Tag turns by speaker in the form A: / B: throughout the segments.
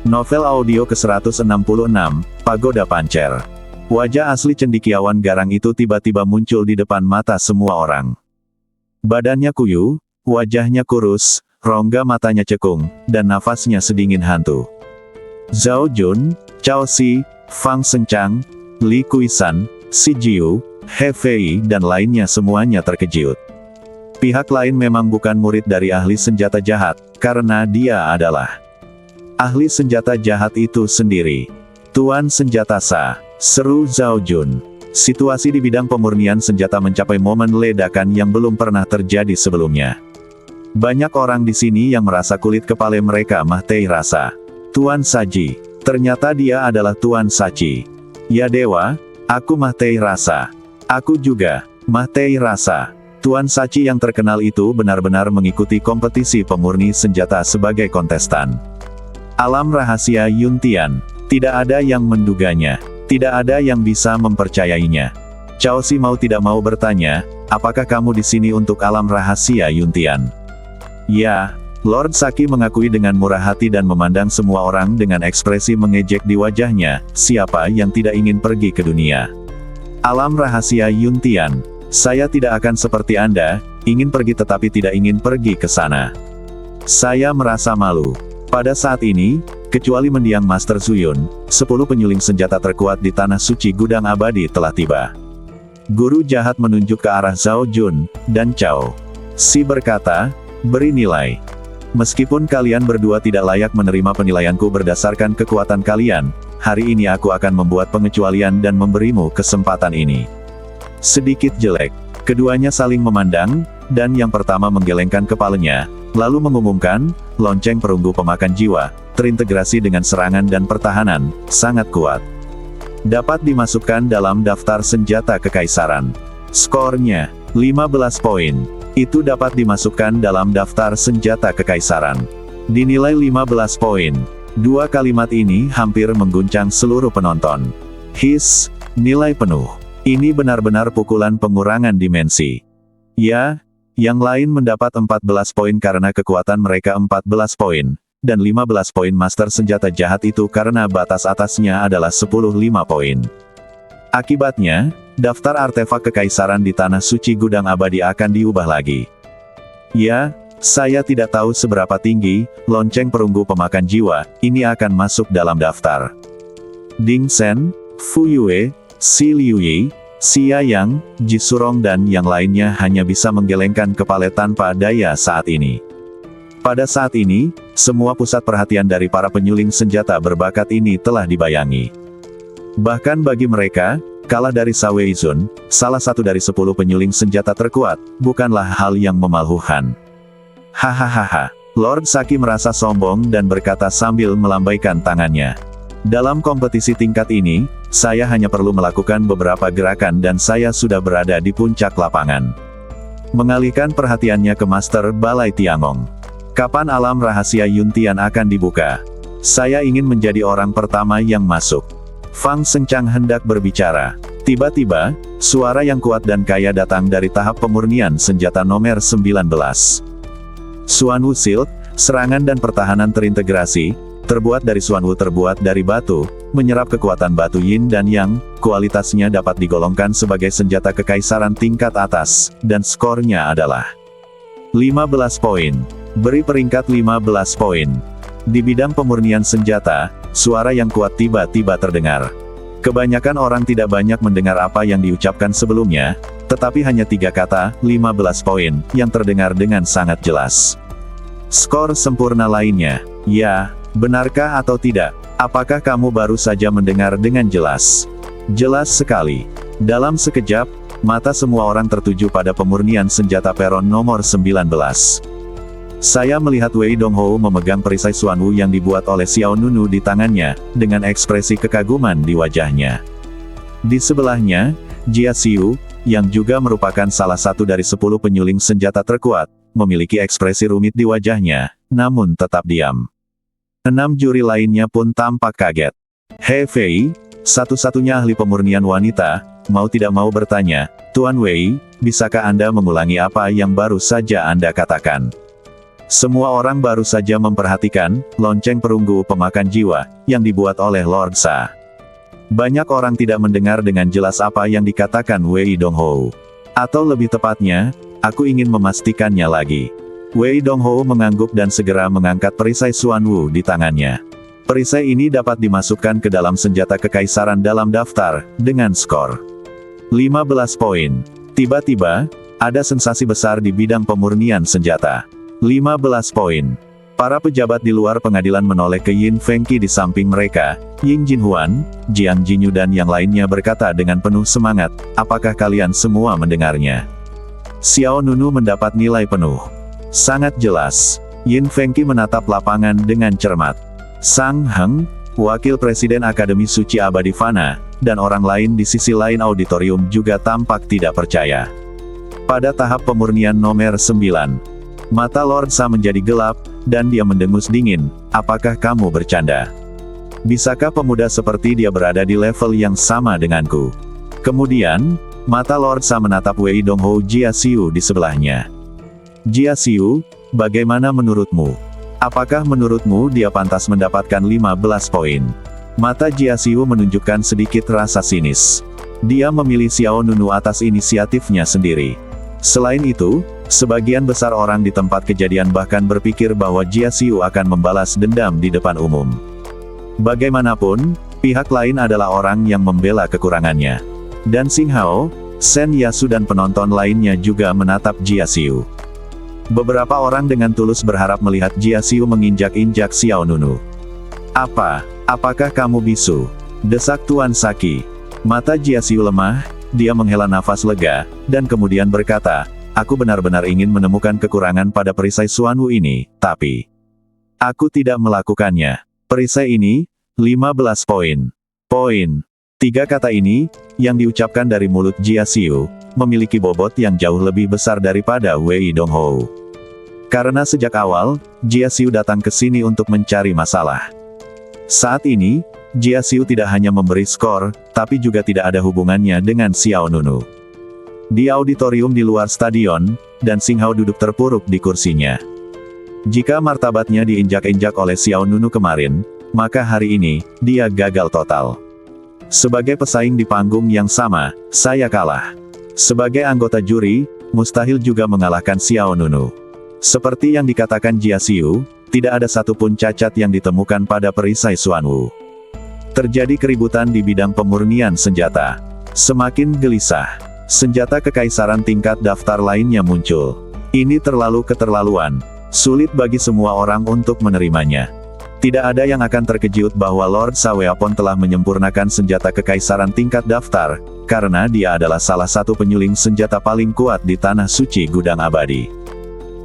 A: Novel audio ke-166, Pagoda Pancer. Wajah asli cendekiawan garang itu tiba-tiba muncul di depan mata semua orang. Badannya kuyu, wajahnya kurus, rongga matanya cekung, dan nafasnya sedingin hantu. Zhao Jun, Cao Xi, Fang Sengchang, Li Kuisan, Si Jiu, He Fei dan lainnya semuanya terkejut. Pihak lain memang bukan murid dari ahli senjata jahat, karena dia adalah ahli senjata jahat itu sendiri. Tuan Senjata Sa, seru Zhao Jun. Situasi di bidang pemurnian senjata mencapai momen ledakan yang belum pernah terjadi sebelumnya. Banyak orang di sini yang merasa kulit kepala mereka mati rasa. Tuan Saji, ternyata dia adalah Tuan Saji. Ya dewa, aku mati rasa. Aku juga, mati rasa. Tuan Saji yang terkenal itu benar-benar mengikuti kompetisi pemurni senjata sebagai kontestan. Alam rahasia Yuntian. Tidak ada yang menduganya. Tidak ada yang bisa mempercayainya. Cao Xi mau tidak mau bertanya, apakah kamu di sini untuk alam rahasia Yuntian? Ya, Lord Saki mengakui dengan murah hati dan memandang semua orang dengan ekspresi mengejek di wajahnya, siapa yang tidak ingin pergi ke dunia alam rahasia Yuntian? Saya tidak akan seperti Anda, ingin pergi tetapi tidak ingin pergi ke sana. Saya merasa malu. Pada saat ini, kecuali mendiang Master Zuyun, 10 penyuling senjata terkuat di tanah suci gudang abadi telah tiba. Guru jahat menunjuk ke arah Zhao Jun dan Cao Xi berkata, beri nilai. Meskipun kalian berdua tidak layak menerima penilaianku berdasarkan kekuatan kalian, hari ini aku akan membuat pengecualian dan memberimu kesempatan ini. Sedikit jelek. Keduanya saling memandang, dan yang pertama menggelengkan kepalanya, lalu mengumumkan, lonceng perunggu pemakan jiwa, terintegrasi dengan serangan dan pertahanan, sangat kuat. Dapat dimasukkan dalam daftar senjata kekaisaran. Skornya, 15 poin. Itu dapat dimasukkan dalam daftar senjata kekaisaran. Dinilai 15 poin. Dua kalimat ini hampir mengguncang seluruh penonton. His, nilai penuh. Ini benar-benar pukulan pengurangan dimensi. Ya, yang lain mendapat 14 poin karena kekuatan mereka 14 poin, dan 15 poin master senjata jahat itu karena batas atasnya adalah 15 poin. Akibatnya, daftar artefak kekaisaran di tanah suci gudang abadi akan diubah lagi. Ya, saya tidak tahu seberapa tinggi, lonceng perunggu pemakan jiwa, ini akan masuk dalam daftar. Ding Sen, Fu Yue, Si Liuyi, Xia Yang, Ji Surong dan yang lainnya hanya bisa menggelengkan kepala tanpa daya saat ini. Pada saat ini, semua pusat perhatian dari para penyuling senjata berbakat ini telah dibayangi. Bahkan bagi mereka, kalah dari Sa Weizun, salah satu dari 10 penyuling senjata terkuat, bukanlah hal yang memalukan. Hahaha, Lord Saki merasa sombong dan berkata sambil melambaikan tangannya. Dalam kompetisi tingkat ini, saya hanya perlu melakukan beberapa gerakan dan saya sudah berada di puncak lapangan. Mengalihkan perhatiannya ke Master Balai Tiangong. Kapan alam rahasia Yuntian akan dibuka? Saya ingin menjadi orang pertama yang masuk. Fang Sengchang hendak berbicara. Tiba-tiba, suara yang kuat dan kaya datang dari tahap pemurnian senjata nomor 19. Xuan Wu Shield, serangan dan pertahanan terintegrasi, terbuat dari Xuan Wu terbuat dari batu, menyerap kekuatan batu yin dan yang, kualitasnya dapat digolongkan sebagai senjata kekaisaran tingkat atas, dan skornya adalah 15 poin. Beri peringkat 15 poin. Di bidang pemurnian senjata, suara yang kuat tiba-tiba terdengar. Kebanyakan orang tidak banyak mendengar apa yang diucapkan sebelumnya, tetapi hanya 3 kata, 15 poin, yang terdengar dengan sangat jelas. Skor sempurna lainnya. Ya, benarkah atau tidak? Apakah kamu baru saja mendengar dengan jelas? Jelas sekali. Dalam sekejap, mata semua orang tertuju pada pemurnian senjata peron nomor 19. Saya melihat Wei Donghou memegang perisai Xuan Wu yang dibuat oleh Xiao Nunu di tangannya, dengan ekspresi kekaguman di wajahnya. Di sebelahnya, Jia Xiu, yang juga merupakan salah satu dari 10 penyuling senjata terkuat, memiliki ekspresi rumit di wajahnya, namun tetap diam. 6 juri lainnya pun tampak kaget. He Fei, satu-satunya ahli pemurnian wanita, mau tidak mau bertanya, Tuan Wei, bisakah Anda mengulangi apa yang baru saja Anda katakan? Semua orang baru saja memperhatikan lonceng perunggu pemakan jiwa yang dibuat oleh Lord Sa. Banyak orang tidak mendengar dengan jelas apa yang dikatakan Wei Donghou. Atau lebih tepatnya, aku ingin memastikannya lagi. Wei Donghou mengangguk dan segera mengangkat perisai Xuanwu di tangannya. Perisai ini dapat dimasukkan ke dalam senjata kekaisaran dalam daftar, dengan skor 15 poin. Tiba-tiba, ada sensasi besar di bidang pemurnian senjata. 15 poin. Para pejabat di luar pengadilan menoleh ke Yin Fengqi di samping mereka. Ying Jinhuan, Jiang Jinyu dan yang lainnya berkata dengan penuh semangat, apakah kalian semua mendengarnya? Xiao Nunu mendapat nilai penuh. Sangat jelas. Yin Fengqi menatap lapangan dengan cermat. Sang Heng, wakil presiden Akademi Suci Abadi Fana, dan orang lain di sisi lain auditorium juga tampak tidak percaya. Pada tahap pemurnian nomor 9, mata Lord Sa menjadi gelap, dan dia mendengus dingin, apakah kamu bercanda? Bisakah pemuda seperti dia berada di level yang sama denganku? Kemudian, mata Lord Sa menatap Wei Donghou Jia Xiu di sebelahnya. Jia Xiu, bagaimana menurutmu? Apakah menurutmu dia pantas mendapatkan 15 poin? Mata Jia Xiu menunjukkan sedikit rasa sinis. Dia memilih Xiao Nunu atas inisiatifnya sendiri. Selain itu, sebagian besar orang di tempat kejadian bahkan berpikir bahwa Jia Xiu akan membalas dendam di depan umum. Bagaimanapun, pihak lain adalah orang yang membela kekurangannya. Dan Xing Hao, Shen Yasu dan penonton lainnya juga menatap Jia Xiu. Beberapa orang dengan tulus berharap melihat Jia Xiu menginjak-injak Xiao Nunu. Apakah kamu bisu? Desak Tuan Saki. Mata Jia Xiu lemah, dia menghela nafas lega, dan kemudian berkata, aku benar-benar ingin menemukan kekurangan pada perisai Xuanwu ini, tapi aku tidak melakukannya. Perisai ini, 15 poin. Tiga kata ini, yang diucapkan dari mulut Jia Xiu, memiliki bobot yang jauh lebih besar daripada Wei Donghou. Karena sejak awal, Jia Xiu datang ke sini untuk mencari masalah. Saat ini, Jia Xiu tidak hanya memberi skor, tapi juga tidak ada hubungannya dengan Xiao Nunu. Di auditorium di luar stadion, dan Xing Hao duduk terpuruk di kursinya. Jika martabatnya diinjak-injak oleh Xiao Nunu kemarin, maka hari ini, dia gagal total. Sebagai pesaing di panggung yang sama, saya kalah. Sebagai anggota juri, mustahil juga mengalahkan Xiao Nunu. Seperti yang dikatakan Jia Xiu, tidak ada satupun cacat yang ditemukan pada perisai Xuanwu. Terjadi keributan di bidang pemurnian senjata. Semakin gelisah, senjata kekaisaran tingkat daftar lainnya muncul. Ini terlalu keterlaluan. Sulit bagi semua orang untuk menerimanya. Tidak ada yang akan terkejut bahwa Lord Sa Weapon telah menyempurnakan senjata kekaisaran tingkat daftar, karena dia adalah salah satu penyuling senjata paling kuat di tanah suci gudang abadi.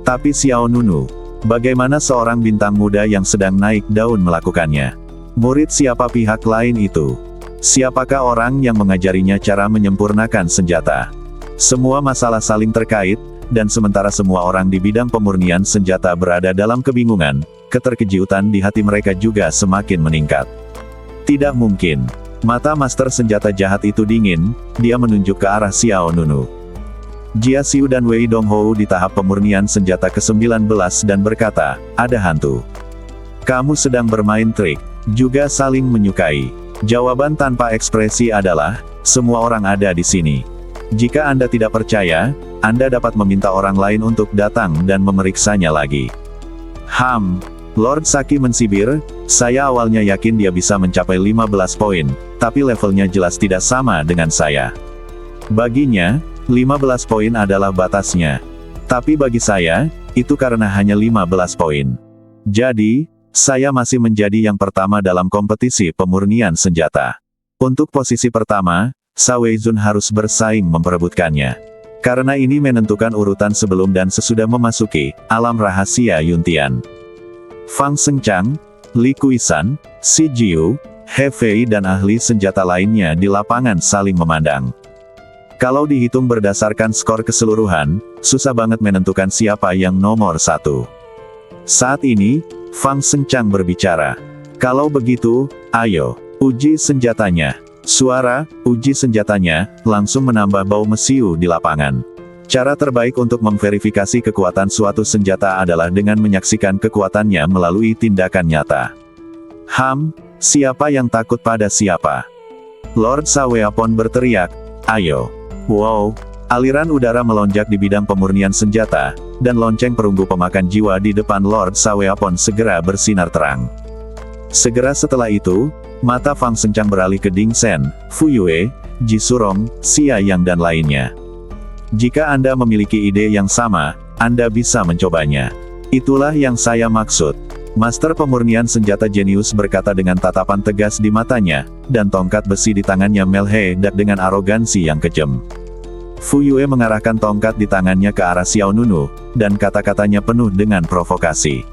A: Tapi Xiao Nunu, bagaimana seorang bintang muda yang sedang naik daun melakukannya? Murid siapa pihak lain itu? Siapakah orang yang mengajarinya cara menyempurnakan senjata? Semua masalah saling terkait, dan sementara semua orang di bidang pemurnian senjata berada dalam kebingungan, keterkejutan di hati mereka juga semakin meningkat. Tidak mungkin. Mata master senjata jahat itu dingin, dia menunjuk ke arah Xiao Nunu. Jia Xiu dan Wei Donghou di tahap pemurnian senjata ke-19 dan berkata, ada hantu. Kamu sedang bermain trik. Juga saling menyukai. Jawaban tanpa ekspresi adalah, semua orang ada di sini. Jika Anda tidak percaya, Anda dapat meminta orang lain untuk datang dan memeriksanya lagi. Lord Saki mensibir, saya awalnya yakin dia bisa mencapai 15 poin, tapi levelnya jelas tidak sama dengan saya. Baginya, 15 poin adalah batasnya. Tapi bagi saya, itu karena hanya 15 poin. Jadi, saya masih menjadi yang pertama dalam kompetisi pemurnian senjata. Untuk posisi pertama, Sa Weizun harus bersaing memperebutkannya. Karena ini menentukan urutan sebelum dan sesudah memasuki alam rahasia Yuntian. Fang Shengchang, Li Kuisan, Si Jiu, He Fei dan ahli senjata lainnya di lapangan saling memandang. Kalau dihitung berdasarkan skor keseluruhan, susah banget menentukan siapa yang nomor satu. Saat ini, Fang Shengchang berbicara. Kalau begitu, ayo, uji senjatanya. Suara, uji senjatanya, langsung menambah bau mesiu di lapangan. Cara terbaik untuk memverifikasi kekuatan suatu senjata adalah dengan menyaksikan kekuatannya melalui tindakan nyata. Siapa yang takut pada siapa? Lord Saweapon berteriak, ayo. Wow, aliran udara melonjak di bidang pemurnian senjata, dan lonceng perunggu pemakan jiwa di depan Lord Saweapon segera bersinar terang. Segera setelah itu, mata Fang Sencang beralih ke Ding Sen, Fu Yue, Ji Surong, Xia Yang dan lainnya. Jika Anda memiliki ide yang sama, Anda bisa mencobanya. Itulah yang saya maksud. Master pemurnian senjata jenius berkata dengan tatapan tegas di matanya, dan tongkat besi di tangannya meledak dengan arogansi yang kejam. Fu Yue mengarahkan tongkat di tangannya ke arah Xiao Nunu, dan kata-katanya penuh dengan provokasi.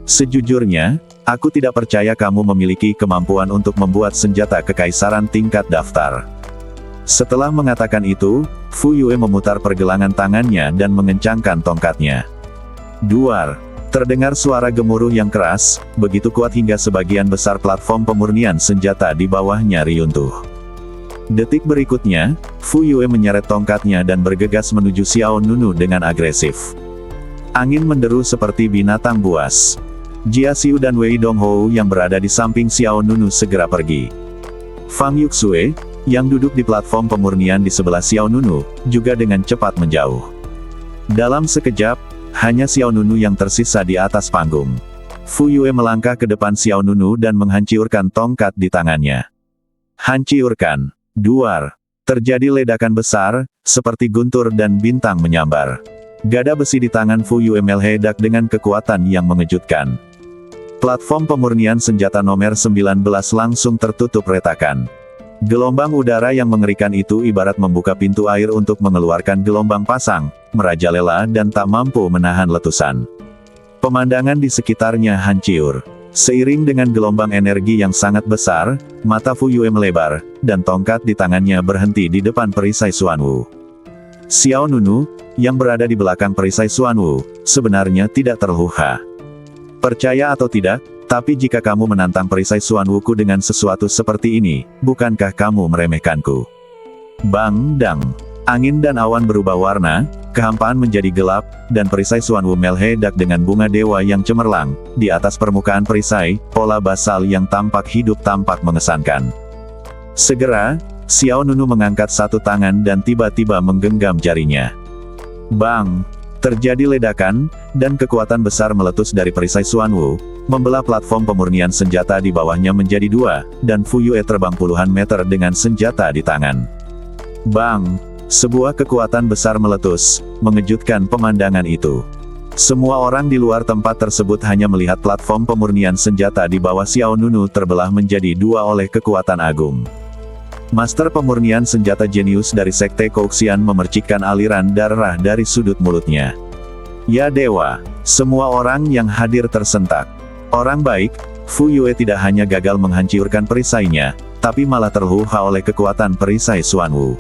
A: Sejujurnya, aku tidak percaya kamu memiliki kemampuan untuk membuat senjata kekaisaran tingkat daftar. Setelah mengatakan itu, Fu Yue memutar pergelangan tangannya dan mengencangkan tongkatnya. Duar. Terdengar suara gemuruh yang keras, begitu kuat hingga sebagian besar platform pemurnian senjata di bawahnya runtuh. Detik berikutnya, Fu Yue menyeret tongkatnya dan bergegas menuju Xiao Nunu dengan agresif. Angin menderu seperti binatang buas. Jia Xiu dan Wei Donghou yang berada di samping Xiao Nunu segera pergi. Fang Yuxue, yang duduk di platform pemurnian di sebelah Xiao Nunu, juga dengan cepat menjauh. Dalam sekejap, hanya Xiao Nunu yang tersisa di atas panggung. Fu Yue melangkah ke depan Xiao Nunu dan menghancurkan tongkat di tangannya. Hancurkan. Duar. Terjadi ledakan besar, seperti guntur dan bintang menyambar. Gada besi di tangan Fu Yue meledak dengan kekuatan yang mengejutkan. Platform pemurnian senjata nomor 19 langsung tertutup retakan. Gelombang udara yang mengerikan itu ibarat membuka pintu air untuk mengeluarkan gelombang pasang, merajalela dan tak mampu menahan letusan. Pemandangan di sekitarnya hancur. Seiring dengan gelombang energi yang sangat besar, mata Fu Yue melebar, dan tongkat di tangannya berhenti di depan perisai Xuanwu. Xiao Nunu, yang berada di belakang perisai Xuanwu, sebenarnya tidak terluka. Percaya atau tidak, tapi jika kamu menantang perisai Xuanwu-ku dengan sesuatu seperti ini, bukankah kamu meremehkanku? Bang dang. Angin dan awan berubah warna, kehampaan menjadi gelap, dan perisai Xuanwu meledak dengan bunga dewa yang cemerlang. Di atas permukaan perisai, pola basal yang tampak hidup tampak mengesankan. Segera, Xiao Nunu mengangkat satu tangan dan tiba-tiba menggenggam jarinya. Bang! Terjadi ledakan, dan kekuatan besar meletus dari perisai Xuanwu, membelah platform pemurnian senjata di bawahnya menjadi dua, dan Fu Yue terbang puluhan meter dengan senjata di tangan. Bang! Sebuah kekuatan besar meletus, mengejutkan pemandangan itu. Semua orang di luar tempat tersebut hanya melihat platform pemurnian senjata di bawah Xiao Nunu terbelah menjadi dua oleh kekuatan agung. Master pemurnian senjata jenius dari Sekte Kouxian memercikkan aliran darah dari sudut mulutnya. Ya dewa, semua orang yang hadir tersentak. Orang baik, Fu Yue tidak hanya gagal menghancurkan perisainya, tapi malah terluka oleh kekuatan perisai Xuanwu.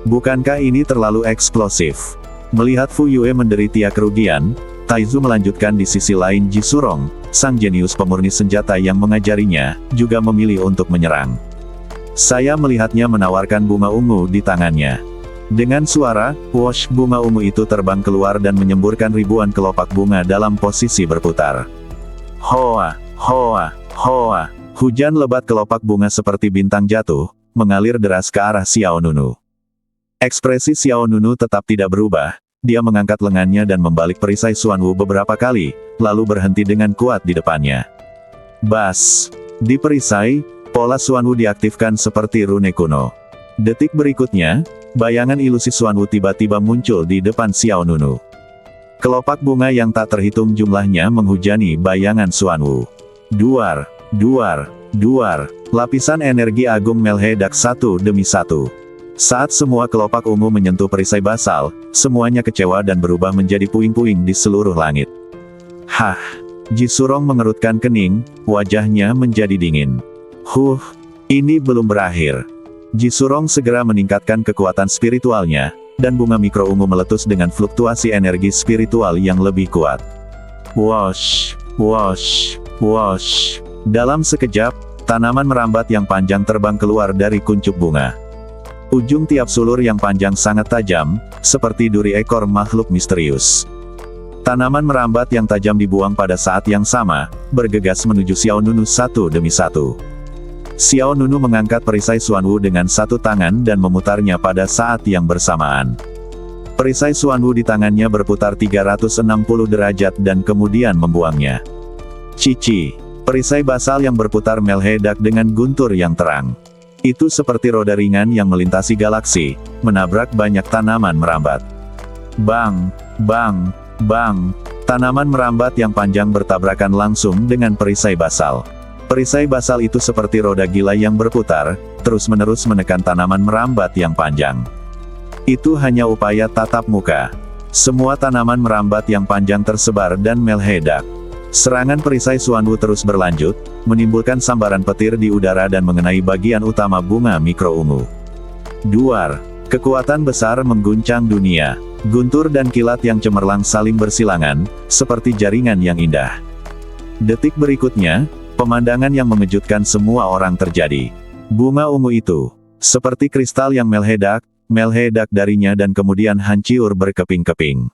A: Bukankah ini terlalu eksplosif? Melihat Fu Yue menderita kerugian, Taizu melanjutkan di sisi lain Ji Surong, sang jenius pemurni senjata yang mengajarinya, juga memilih untuk menyerang. Saya melihatnya menawarkan bunga ungu di tangannya. Dengan suara, whoosh, bunga ungu itu terbang keluar dan menyemburkan ribuan kelopak bunga dalam posisi berputar. Hoa, hoa, hoa. Hujan lebat kelopak bunga seperti bintang jatuh, mengalir deras ke arah Xiao Nunu. Ekspresi Xiao Nunu tetap tidak berubah, dia mengangkat lengannya dan membalik perisai Xuanwu beberapa kali, lalu berhenti dengan kuat di depannya. Bas! Di perisai, pola Xuanwu diaktifkan seperti rune kuno. Detik berikutnya, bayangan ilusi Xuanwu tiba-tiba muncul di depan Xiao Nunu. Kelopak bunga yang tak terhitung jumlahnya menghujani bayangan Xuanwu. Duar, duar, duar. Lapisan energi agung meledak satu demi satu. Saat semua kelopak ungu menyentuh perisai basal, semuanya kecewa dan berubah menjadi puing-puing di seluruh langit. Hah! Ji Surong mengerutkan kening, wajahnya menjadi dingin. Ini belum berakhir. Ji Surong segera meningkatkan kekuatan spiritualnya, dan bunga mikro ungu meletus dengan fluktuasi energi spiritual yang lebih kuat. Wosh, wosh, wosh. Dalam sekejap, tanaman merambat yang panjang terbang keluar dari kuncup bunga. Ujung tiap sulur yang panjang sangat tajam, seperti duri ekor makhluk misterius. Tanaman merambat yang tajam dibuang pada saat yang sama, bergegas menuju Xiao Nunu satu demi satu. Xiao Nunu mengangkat perisai Xuanwu dengan satu tangan dan memutarnya pada saat yang bersamaan. Perisai Xuanwu di tangannya berputar 360 derajat dan kemudian membuangnya. Cici, perisai basal yang berputar meledak dengan guntur yang terang. Itu seperti roda ringan yang melintasi galaksi, menabrak banyak tanaman merambat. Bang, bang, bang, tanaman merambat yang panjang bertabrakan langsung dengan perisai basal. Perisai basal itu seperti roda gila yang berputar, terus-menerus menekan tanaman merambat yang panjang. Itu hanya upaya tatap muka. Semua tanaman merambat yang panjang tersebar dan meledak. Serangan perisai Xuanwu terus berlanjut, menimbulkan sambaran petir di udara dan mengenai bagian utama bunga mikro ungu. Duar, kekuatan besar mengguncang dunia. Guntur dan kilat yang cemerlang saling bersilangan, seperti jaringan yang indah. Detik berikutnya, pemandangan yang mengejutkan semua orang terjadi. Bunga ungu itu, seperti kristal yang meledak darinya dan kemudian hancur berkeping-keping.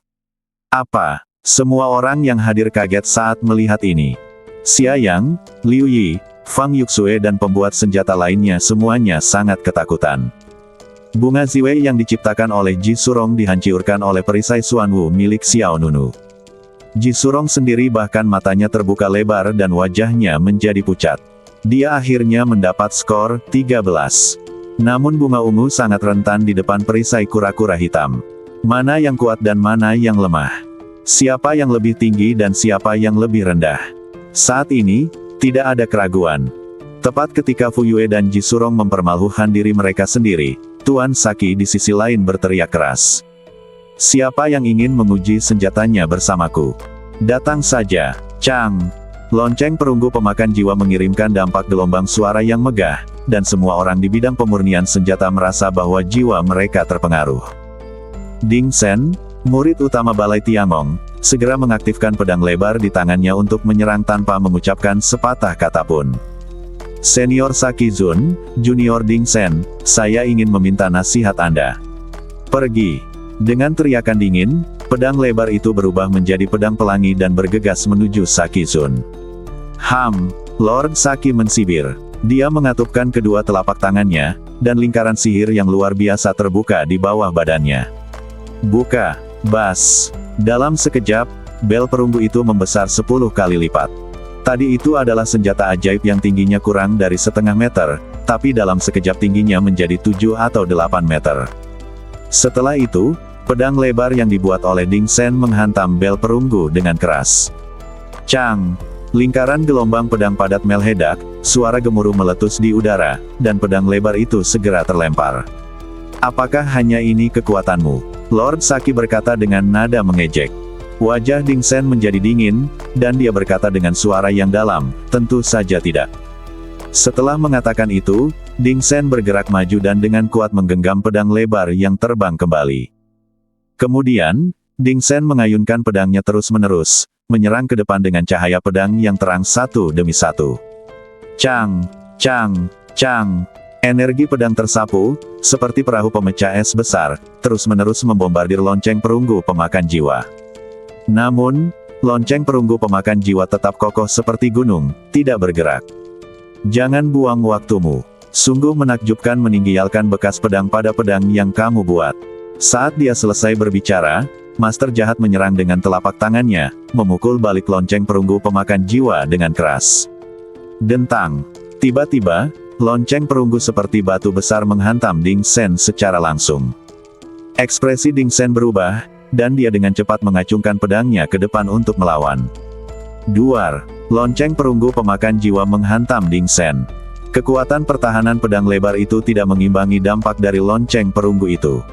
A: Apa? Semua orang yang hadir kaget saat melihat ini. Xia Yang, Liu Yi, Fang Yuxue dan pembuat senjata lainnya semuanya sangat ketakutan. Bunga Ziwei yang diciptakan oleh Ji Surong dihancurkan oleh perisai Xuanwu milik Xiao Nunu. Ji Surong sendiri bahkan matanya terbuka lebar dan wajahnya menjadi pucat. Dia akhirnya mendapat skor 13. Namun bunga ungu sangat rentan di depan perisai kura-kura hitam. Mana yang kuat dan mana yang lemah? Siapa yang lebih tinggi dan siapa yang lebih rendah? Saat ini, tidak ada keraguan. Tepat ketika Fu Yue dan Ji Surong mempermalukan diri mereka sendiri, Tuan Saki di sisi lain berteriak keras. Siapa yang ingin menguji senjatanya bersamaku? Datang saja, Chang. Lonceng perunggu pemakan jiwa mengirimkan dampak gelombang suara yang megah, dan semua orang di bidang pemurnian senjata merasa bahwa jiwa mereka terpengaruh. Ding Sen, murid utama Balai Tiangong, segera mengaktifkan pedang lebar di tangannya untuk menyerang tanpa mengucapkan sepatah kata pun. Senior Saki Zun, Junior Ding Sen, saya ingin meminta nasihat Anda. Pergi. Dengan teriakan dingin, pedang lebar itu berubah menjadi pedang pelangi dan bergegas menuju Saki Zun. Lord Saki mensibir. Dia mengatupkan kedua telapak tangannya, dan lingkaran sihir yang luar biasa terbuka di bawah badannya. Buka. Bas. Dalam sekejap, bel perunggu itu membesar 10 kali lipat. Tadi itu adalah senjata ajaib yang tingginya kurang dari setengah meter, tapi dalam sekejap tingginya menjadi 7 atau 8 meter. Setelah itu, pedang lebar yang dibuat oleh Ding Sen menghantam bel perunggu dengan keras. Cang! Lingkaran gelombang pedang padat meledak, suara gemuruh meletus di udara, dan pedang lebar itu segera terlempar. Apakah hanya ini kekuatanmu? Lord Saki berkata dengan nada mengejek. Wajah Ding Sen menjadi dingin, dan dia berkata dengan suara yang dalam, tentu saja tidak. Setelah mengatakan itu, Ding Sen bergerak maju dan dengan kuat menggenggam pedang lebar yang terbang kembali. Kemudian, Ding Sen mengayunkan pedangnya terus-menerus, menyerang ke depan dengan cahaya pedang yang terang satu demi satu. Cang! Cang! Cang! Energi pedang tersapu, seperti perahu pemecah es besar, terus-menerus membombardir lonceng perunggu pemakan jiwa. Namun, lonceng perunggu pemakan jiwa tetap kokoh seperti gunung, tidak bergerak. Jangan buang waktumu. Sungguh menakjubkan meninggalkan bekas pedang pada pedang yang kamu buat. Saat dia selesai berbicara, Master Jahat menyerang dengan telapak tangannya, memukul balik lonceng perunggu pemakan jiwa dengan keras. Dentang. Tiba-tiba, lonceng perunggu seperti batu besar menghantam Ding Sen secara langsung. Ekspresi Ding Sen berubah, dan dia dengan cepat mengacungkan pedangnya ke depan untuk melawan. Duar. Lonceng perunggu pemakan jiwa menghantam Ding Sen. Kekuatan pertahanan pedang lebar itu tidak mengimbangi dampak dari lonceng perunggu itu.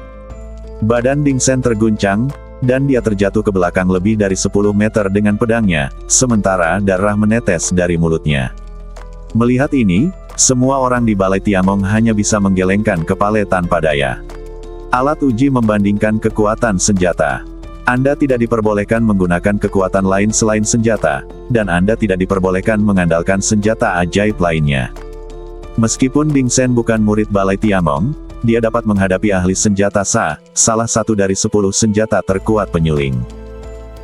A: Badan Ding Sen terguncang, dan dia terjatuh ke belakang lebih dari 10 meter dengan pedangnya, sementara darah menetes dari mulutnya. Melihat ini, semua orang di Balai Tiangong hanya bisa menggelengkan kepala tanpa daya. Alat uji membandingkan kekuatan senjata. Anda tidak diperbolehkan menggunakan kekuatan lain selain senjata, dan Anda tidak diperbolehkan mengandalkan senjata ajaib lainnya. Meskipun Ding Sen bukan murid Balai Tiangong, dia dapat menghadapi ahli senjata Sa, salah satu dari 10 senjata terkuat penyuling.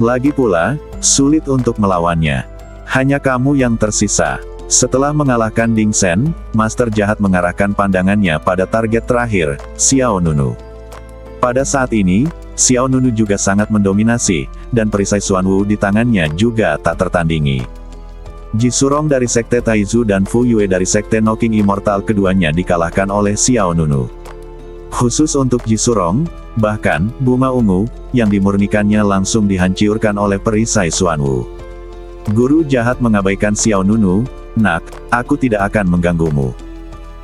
A: Lagi pula, sulit untuk melawannya. Hanya kamu yang tersisa. Setelah mengalahkan Ding Sen, Master Jahat mengarahkan pandangannya pada target terakhir, Xiao Nunu. Pada saat ini, Xiao Nunu juga sangat mendominasi, dan perisai Xuan Wu di tangannya juga tak tertandingi. Ji Surong dari Sekte Taizu dan Fu Yue dari Sekte Knocking Immortal keduanya dikalahkan oleh Xiao Nunu. Khusus untuk Ji Surong, bahkan, bunga ungu, yang dimurnikannya langsung dihancurkan oleh perisai Xuan Wu. Guru jahat mengabaikan Xiao Nunu, "Nak, aku tidak akan mengganggumu.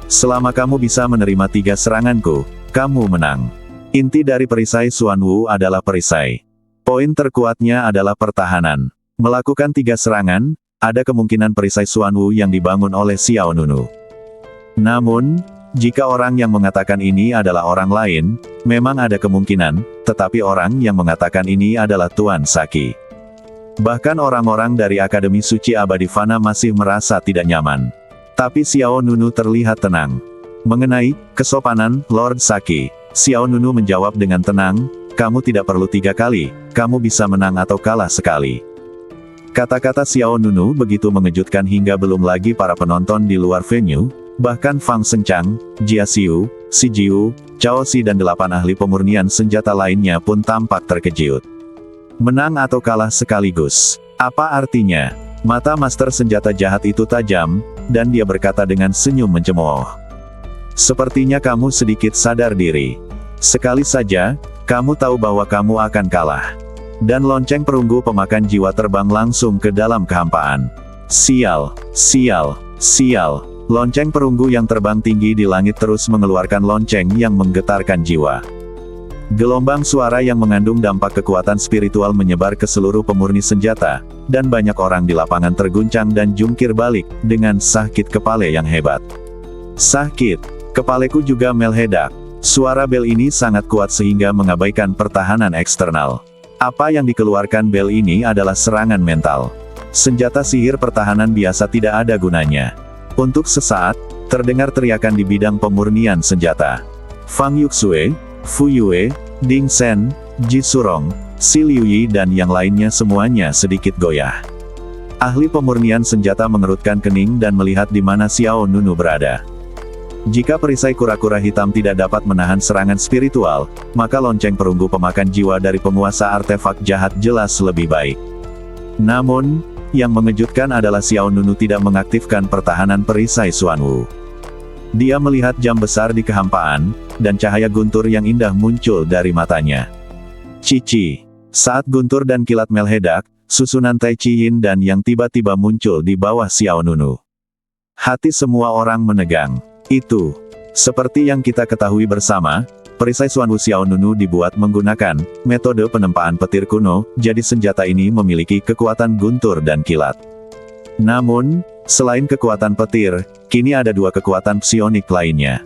A: Selama kamu bisa menerima 3 seranganku, kamu menang." Inti dari perisai Xuan Wu adalah perisai. Poin terkuatnya adalah pertahanan. Melakukan 3 serangan, ada kemungkinan perisai Xuan Wu yang dibangun oleh Xiao Nunu. Namun, jika orang yang mengatakan ini adalah orang lain, memang ada kemungkinan, tetapi orang yang mengatakan ini adalah Tuan Saki. Bahkan orang-orang dari Akademi Suci Abadi Fana masih merasa tidak nyaman. Tapi Xiao Nunu terlihat tenang. Mengenai kesopanan Lord Saki, Xiao Nunu menjawab dengan tenang, "Kamu tidak perlu 3 kali, kamu bisa menang atau kalah sekali." Kata-kata Xiao Nunu begitu mengejutkan hingga belum lagi para penonton di luar venue, bahkan Fang Sencang, Jia Xiu, Si Jiu, Cao Si dan 8 ahli pemurnian senjata lainnya pun tampak terkejut. Menang atau kalah sekaligus. Apa artinya? Mata Master Senjata Jahat itu tajam, dan dia berkata dengan senyum mencemooh. "Sepertinya kamu sedikit sadar diri. Sekali saja, kamu tahu bahwa kamu akan kalah." Dan lonceng perunggu pemakan jiwa terbang langsung ke dalam kehampaan. Sial, sial, sial. Lonceng perunggu yang terbang tinggi di langit terus mengeluarkan lonceng yang menggetarkan jiwa. Gelombang suara yang mengandung dampak kekuatan spiritual menyebar ke seluruh pemurni senjata, dan banyak orang di lapangan terguncang dan jungkir balik, dengan sakit kepala yang hebat. "Sakit, kepaleku juga meledak." Suara bel ini sangat kuat sehingga mengabaikan pertahanan eksternal. Apa yang dikeluarkan bel ini adalah serangan mental. Senjata sihir pertahanan biasa tidak ada gunanya. Untuk sesaat, terdengar teriakan di bidang pemurnian senjata. Fang Yuxue, Fu Yue, Ding Sen, Ji Surong, Si Liuyi dan yang lainnya semuanya sedikit goyah. Ahli pemurnian senjata mengerutkan kening dan melihat di mana Xiao Nunu berada. Jika perisai kura-kura hitam tidak dapat menahan serangan spiritual, maka lonceng perunggu pemakan jiwa dari penguasa artefak jahat jelas lebih baik. Namun, yang mengejutkan adalah Xiao Nunu tidak mengaktifkan pertahanan perisai Xuan Wu. Dia melihat jam besar di kehampaan, dan cahaya guntur yang indah muncul dari matanya. Cici. Saat guntur dan kilat meledak, susunan Tai Chi Yin dan yang tiba-tiba muncul di bawah Xiao Nunu. Hati semua orang menegang. Itu. Seperti yang kita ketahui bersama, perisai Xuan Wu Xiao Nunu dibuat menggunakan metode penempaan petir kuno, jadi senjata ini memiliki kekuatan guntur dan kilat. Namun, selain kekuatan petir, kini ada 2 kekuatan psionik lainnya.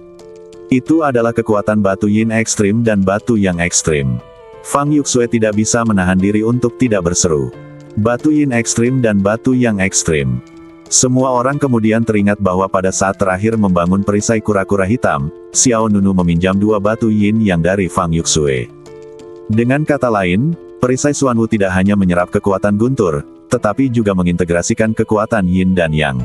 A: Itu adalah kekuatan batu yin ekstrim dan batu yang ekstrim. Fang Yuxue tidak bisa menahan diri untuk tidak berseru. Batu yin ekstrim dan batu yang ekstrim. Semua orang kemudian teringat bahwa pada saat terakhir membangun perisai kura-kura hitam, Xiao Nunu meminjam 2 batu yin yang dari Fang Yuxue. Dengan kata lain, perisai Xuan Wu tidak hanya menyerap kekuatan guntur, tetapi juga mengintegrasikan kekuatan yin dan yang.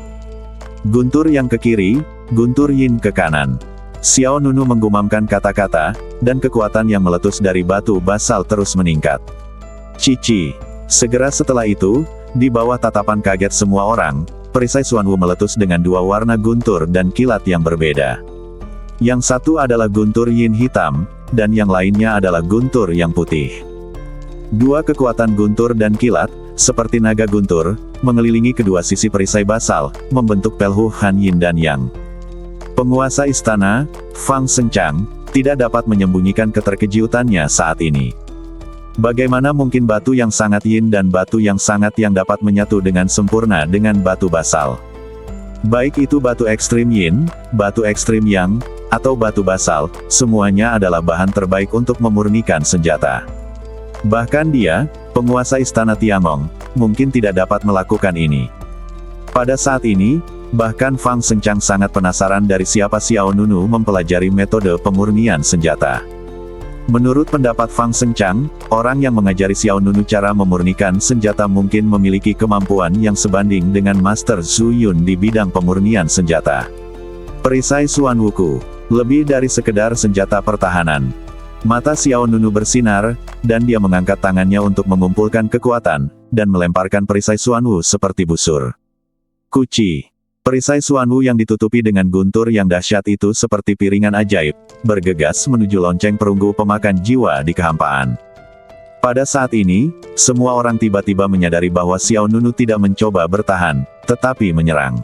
A: Guntur yang ke kiri, guntur yin ke kanan. Xiao Nunu menggumamkan kata-kata, dan kekuatan yang meletus dari batu basal terus meningkat. Cici. Segera setelah itu, di bawah tatapan kaget semua orang, perisai Xuan Wu meletus dengan 2 warna guntur dan kilat yang berbeda. Yang satu adalah guntur yin hitam, dan yang lainnya adalah guntur yang putih. 2 kekuatan guntur dan kilat, seperti naga guntur, mengelilingi kedua sisi perisai basal, membentuk pelhu Han Yin dan Yang. Penguasa istana, Fang Sencang, tidak dapat menyembunyikan keterkejutannya saat ini. Bagaimana mungkin batu yang sangat yin dan batu yang sangat yang dapat menyatu dengan sempurna dengan batu basal? Baik itu batu ekstrim yin, batu ekstrim yang, atau batu basal, semuanya adalah bahan terbaik untuk memurnikan senjata. Bahkan dia, penguasa istana Tiangong, mungkin tidak dapat melakukan ini. Pada saat ini, Bahkan Fang Sencang sangat penasaran dari siapa Xiao Nunu mempelajari metode pemurnian senjata. Menurut pendapat Fang Sencang, orang yang mengajari Xiao Nunu cara memurnikan senjata mungkin memiliki kemampuan yang sebanding dengan Master Zhu Yun di bidang pemurnian senjata. Perisai Xuan Wuku, lebih dari sekedar senjata pertahanan. Mata Xiao Nunu bersinar, dan dia mengangkat tangannya untuk mengumpulkan kekuatan, dan melemparkan perisai Xuan Wu seperti busur. Kuci. Perisai Xuan Wu yang ditutupi dengan guntur yang dahsyat itu seperti piringan ajaib, bergegas menuju lonceng perunggu pemakan jiwa di kehampaan. Pada saat ini, semua orang tiba-tiba menyadari bahwa Xiao Nunu tidak mencoba bertahan, tetapi menyerang.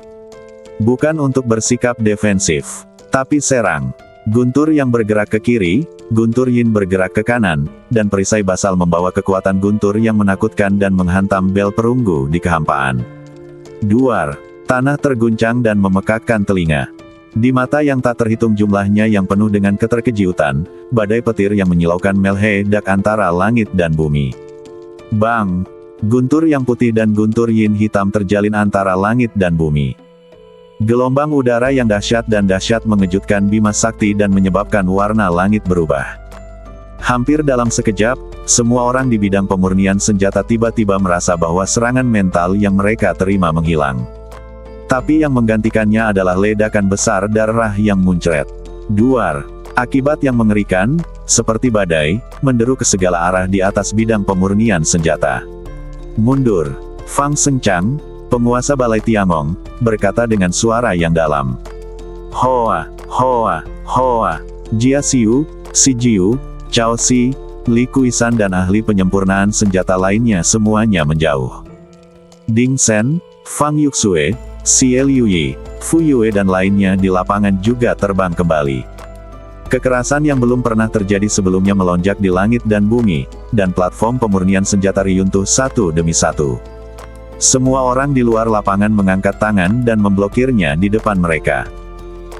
A: Bukan untuk bersikap defensif, tapi serang. Guntur yang bergerak ke kiri, guntur yin bergerak ke kanan, dan perisai basal membawa kekuatan guntur yang menakutkan dan menghantam bel perunggu di kehampaan. Duar. Tanah terguncang dan memekakkan telinga. Di mata yang tak terhitung jumlahnya yang penuh dengan keterkejutan, badai petir yang menyilaukan meledak antara langit dan bumi. Bang! Guntur yang putih dan guntur yin hitam terjalin antara langit dan bumi. Gelombang udara yang dahsyat dan dahsyat mengejutkan Bima Sakti dan menyebabkan warna langit berubah. Hampir dalam sekejap, semua orang di bidang pemurnian senjata tiba-tiba merasa bahwa serangan mental yang mereka terima menghilang. Tapi yang menggantikannya adalah ledakan besar darah yang muncrat. Duar. Akibat yang mengerikan, seperti badai, menderu ke segala arah di atas bidang pemurnian senjata. Mundur. Fang Sencang, penguasa Balai Tiangong, berkata dengan suara yang dalam. Hoa, hoa, hoa. Jia Xiu, Si Jiu, Chao Si, Li Kuisan dan ahli penyempurnaan senjata lainnya semuanya menjauh. Ding Sen, Fang Yuxue, Xie Liuyi, Fu Yue dan lainnya di lapangan juga terbang kembali. Kekerasan yang belum pernah terjadi sebelumnya melonjak di langit dan bumi, dan platform pemurnian senjata runtuh satu demi satu. Semua orang di luar lapangan mengangkat tangan dan memblokirnya di depan mereka.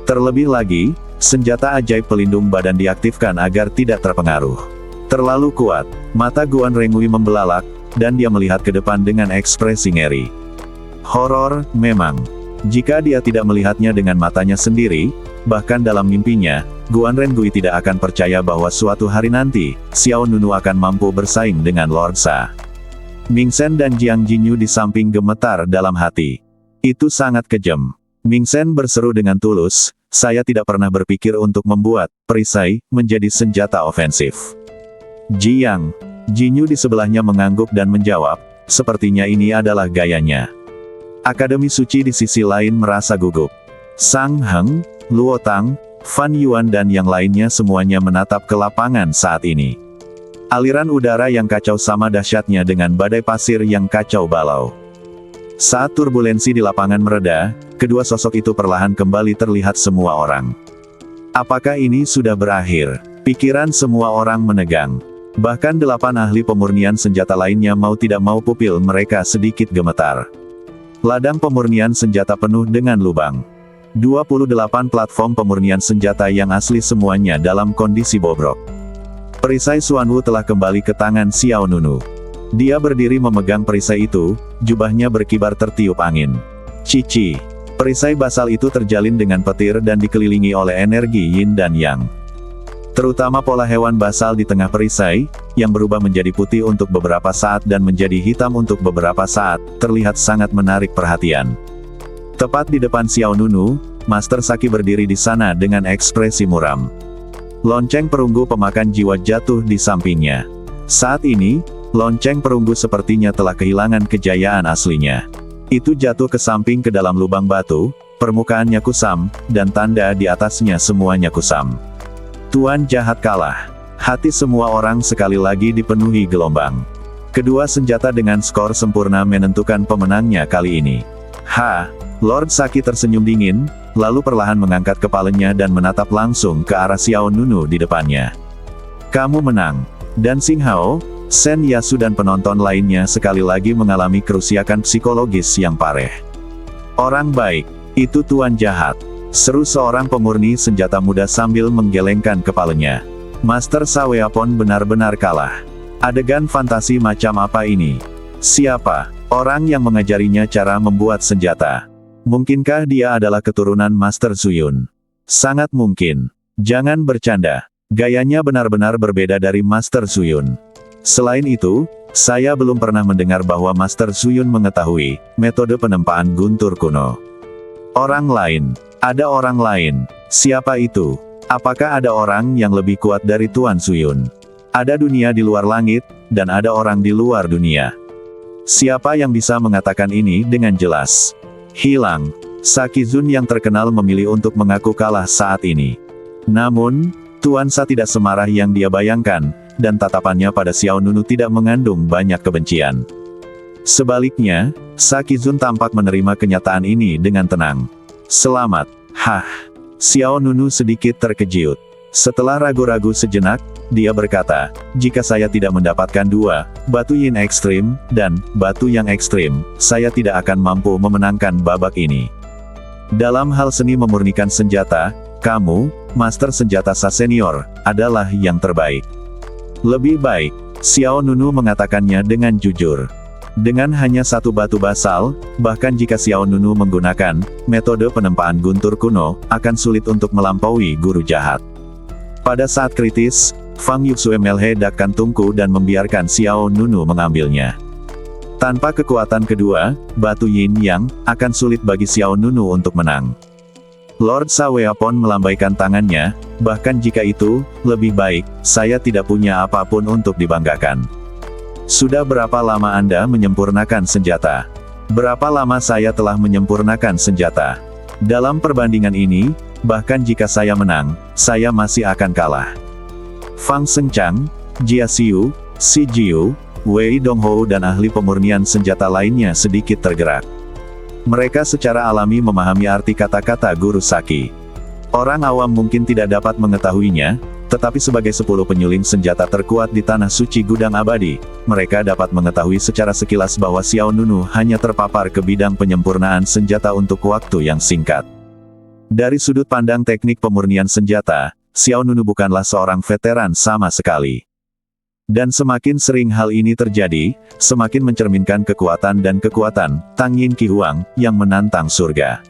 A: Terlebih lagi, senjata ajaib pelindung badan diaktifkan agar tidak terpengaruh. Terlalu kuat, mata Guan Rengui membelalak, dan dia melihat ke depan dengan ekspresi ngeri. Horor, memang. Jika dia tidak melihatnya dengan matanya sendiri, bahkan dalam mimpinya, Guan Rengui tidak akan percaya bahwa suatu hari nanti, Xiao Nunu akan mampu bersaing dengan Lord Sa. Ming Sen dan Jiang Jinyu di samping gemetar dalam hati. Itu sangat kejam. Ming Sen berseru dengan tulus, saya tidak pernah berpikir untuk membuat perisai menjadi senjata ofensif. Jiang Jinyu di sebelahnya mengangguk dan menjawab, sepertinya ini adalah gayanya. Akademi Suci di sisi lain merasa gugup. Sang Heng, Luo Tang, Fan Yuan dan yang lainnya semuanya menatap ke lapangan saat ini. Aliran udara yang kacau sama dahsyatnya dengan badai pasir yang kacau balau. Saat turbulensi di lapangan mereda, kedua sosok itu perlahan kembali terlihat semua orang. Apakah ini sudah berakhir? Pikiran semua orang menegang. Bahkan 8 ahli pemurnian senjata lainnya mau tidak mau pupil mereka sedikit gemetar. Ladang pemurnian senjata penuh dengan lubang. 28 platform pemurnian senjata yang asli semuanya dalam kondisi bobrok. Perisai Xuan Wu telah kembali ke tangan Xiao Nunu. Dia berdiri memegang perisai itu, jubahnya berkibar tertiup angin. Cici. Perisai basal itu terjalin dengan petir dan dikelilingi oleh energi yin dan yang. Terutama pola hewan basal di tengah perisai, yang berubah menjadi putih untuk beberapa saat dan menjadi hitam untuk beberapa saat, terlihat sangat menarik perhatian. Tepat di depan Xiao Nunu, Master Saki berdiri di sana dengan ekspresi muram. Lonceng perunggu pemakan jiwa jatuh di sampingnya. Saat ini, lonceng perunggu sepertinya telah kehilangan kejayaan aslinya. Itu jatuh ke samping ke dalam lubang batu, permukaannya kusam, dan tanda di atasnya semuanya kusam. Tuan jahat kalah. Hati semua orang sekali lagi dipenuhi gelombang. Kedua senjata dengan skor sempurna menentukan pemenangnya kali ini. Lord Saki tersenyum dingin, lalu perlahan mengangkat kepalanya dan menatap langsung ke arah Xiao Nunu di depannya. Kamu menang. Dan Xing Hao, Sen Yasu dan penonton lainnya sekali lagi mengalami kerusakan psikologis yang parah. Orang baik, itu tuan jahat. Seru seorang pemurni senjata muda sambil menggelengkan kepalanya. Master Saweapon benar-benar kalah. Adegan fantasi macam apa ini? Siapa orang yang mengajarinya cara membuat senjata? Mungkinkah dia adalah keturunan Master Zuyun? Sangat mungkin. Jangan bercanda. Gayanya benar-benar berbeda dari Master Zuyun. Selain itu, saya belum pernah mendengar bahwa Master Zuyun mengetahui metode penempaan guntur kuno. Orang lain. Ada orang lain. Siapa itu? Apakah ada orang yang lebih kuat dari Tuan Zuyun? Ada dunia di luar langit, dan ada orang di luar dunia. Siapa yang bisa mengatakan ini dengan jelas? Hilang. Saki Zun yang terkenal memilih untuk mengaku kalah saat ini. Namun, Tuan Sa tidak semarah yang dia bayangkan, dan tatapannya pada Xiao Nunu tidak mengandung banyak kebencian. Sebaliknya, Saki Zun tampak menerima kenyataan ini dengan tenang. Selamat. Hah. Xiao Nunu sedikit terkejut. Setelah ragu-ragu sejenak, dia berkata, jika saya tidak mendapatkan dua batu yin ekstrim, dan batu yang ekstrim, saya tidak akan mampu memenangkan babak ini. Dalam hal seni memurnikan senjata, kamu, Master Senjata Sa Senior, adalah yang terbaik. Lebih baik, Xiao Nunu mengatakannya dengan jujur. Dengan hanya satu batu basal, bahkan jika Xiao Nunu menggunakan metode penempaan guntur kuno, akan sulit untuk melampaui guru jahat. Pada saat kritis, Fang Yuxue meledakan tungku dan membiarkan Xiao Nunu mengambilnya. Tanpa kekuatan kedua, batu yin yang, akan sulit bagi Xiao Nunu untuk menang. Lord Sa Weapon melambaikan tangannya, bahkan jika itu, lebih baik, saya tidak punya apapun untuk dibanggakan. Sudah berapa lama Anda menyempurnakan senjata? Berapa lama saya telah menyempurnakan senjata? Dalam perbandingan ini, bahkan jika saya menang, saya masih akan kalah. Fang Sengchang, Jia Xiu, Si Jiu, Wei Donghou dan ahli pemurnian senjata lainnya sedikit tergerak. Mereka secara alami memahami arti kata-kata guru Saki. Orang awam mungkin tidak dapat mengetahuinya, tetapi sebagai 10 penyuling senjata terkuat di Tanah Suci Gudang Abadi, mereka dapat mengetahui secara sekilas bahwa Xiao Nunu hanya terpapar ke bidang penyempurnaan senjata untuk waktu yang singkat. Dari sudut pandang teknik pemurnian senjata, Xiao Nunu bukanlah seorang veteran sama sekali. Dan semakin sering hal ini terjadi, semakin mencerminkan kekuatan Tang Yin Qi Huang, yang menantang surga.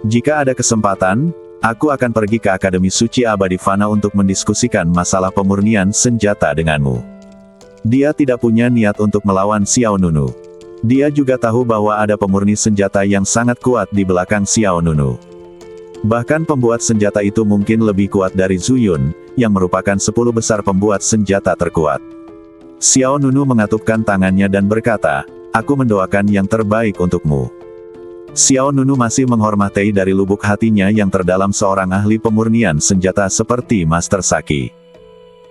A: Jika ada kesempatan, aku akan pergi ke Akademi Suci Abadi Fana untuk mendiskusikan masalah pemurnian senjata denganmu. Dia tidak punya niat untuk melawan Xiao Nunu. Dia juga tahu bahwa ada pemurni senjata yang sangat kuat di belakang Xiao Nunu. Bahkan pembuat senjata itu mungkin lebih kuat dari Zuyun, yang merupakan 10 besar pembuat senjata terkuat. Xiao Nunu mengatupkan tangannya dan berkata, aku mendoakan yang terbaik untukmu. Xiao Nunu masih menghormati dari lubuk hatinya yang terdalam seorang ahli pemurnian senjata seperti Master Saki.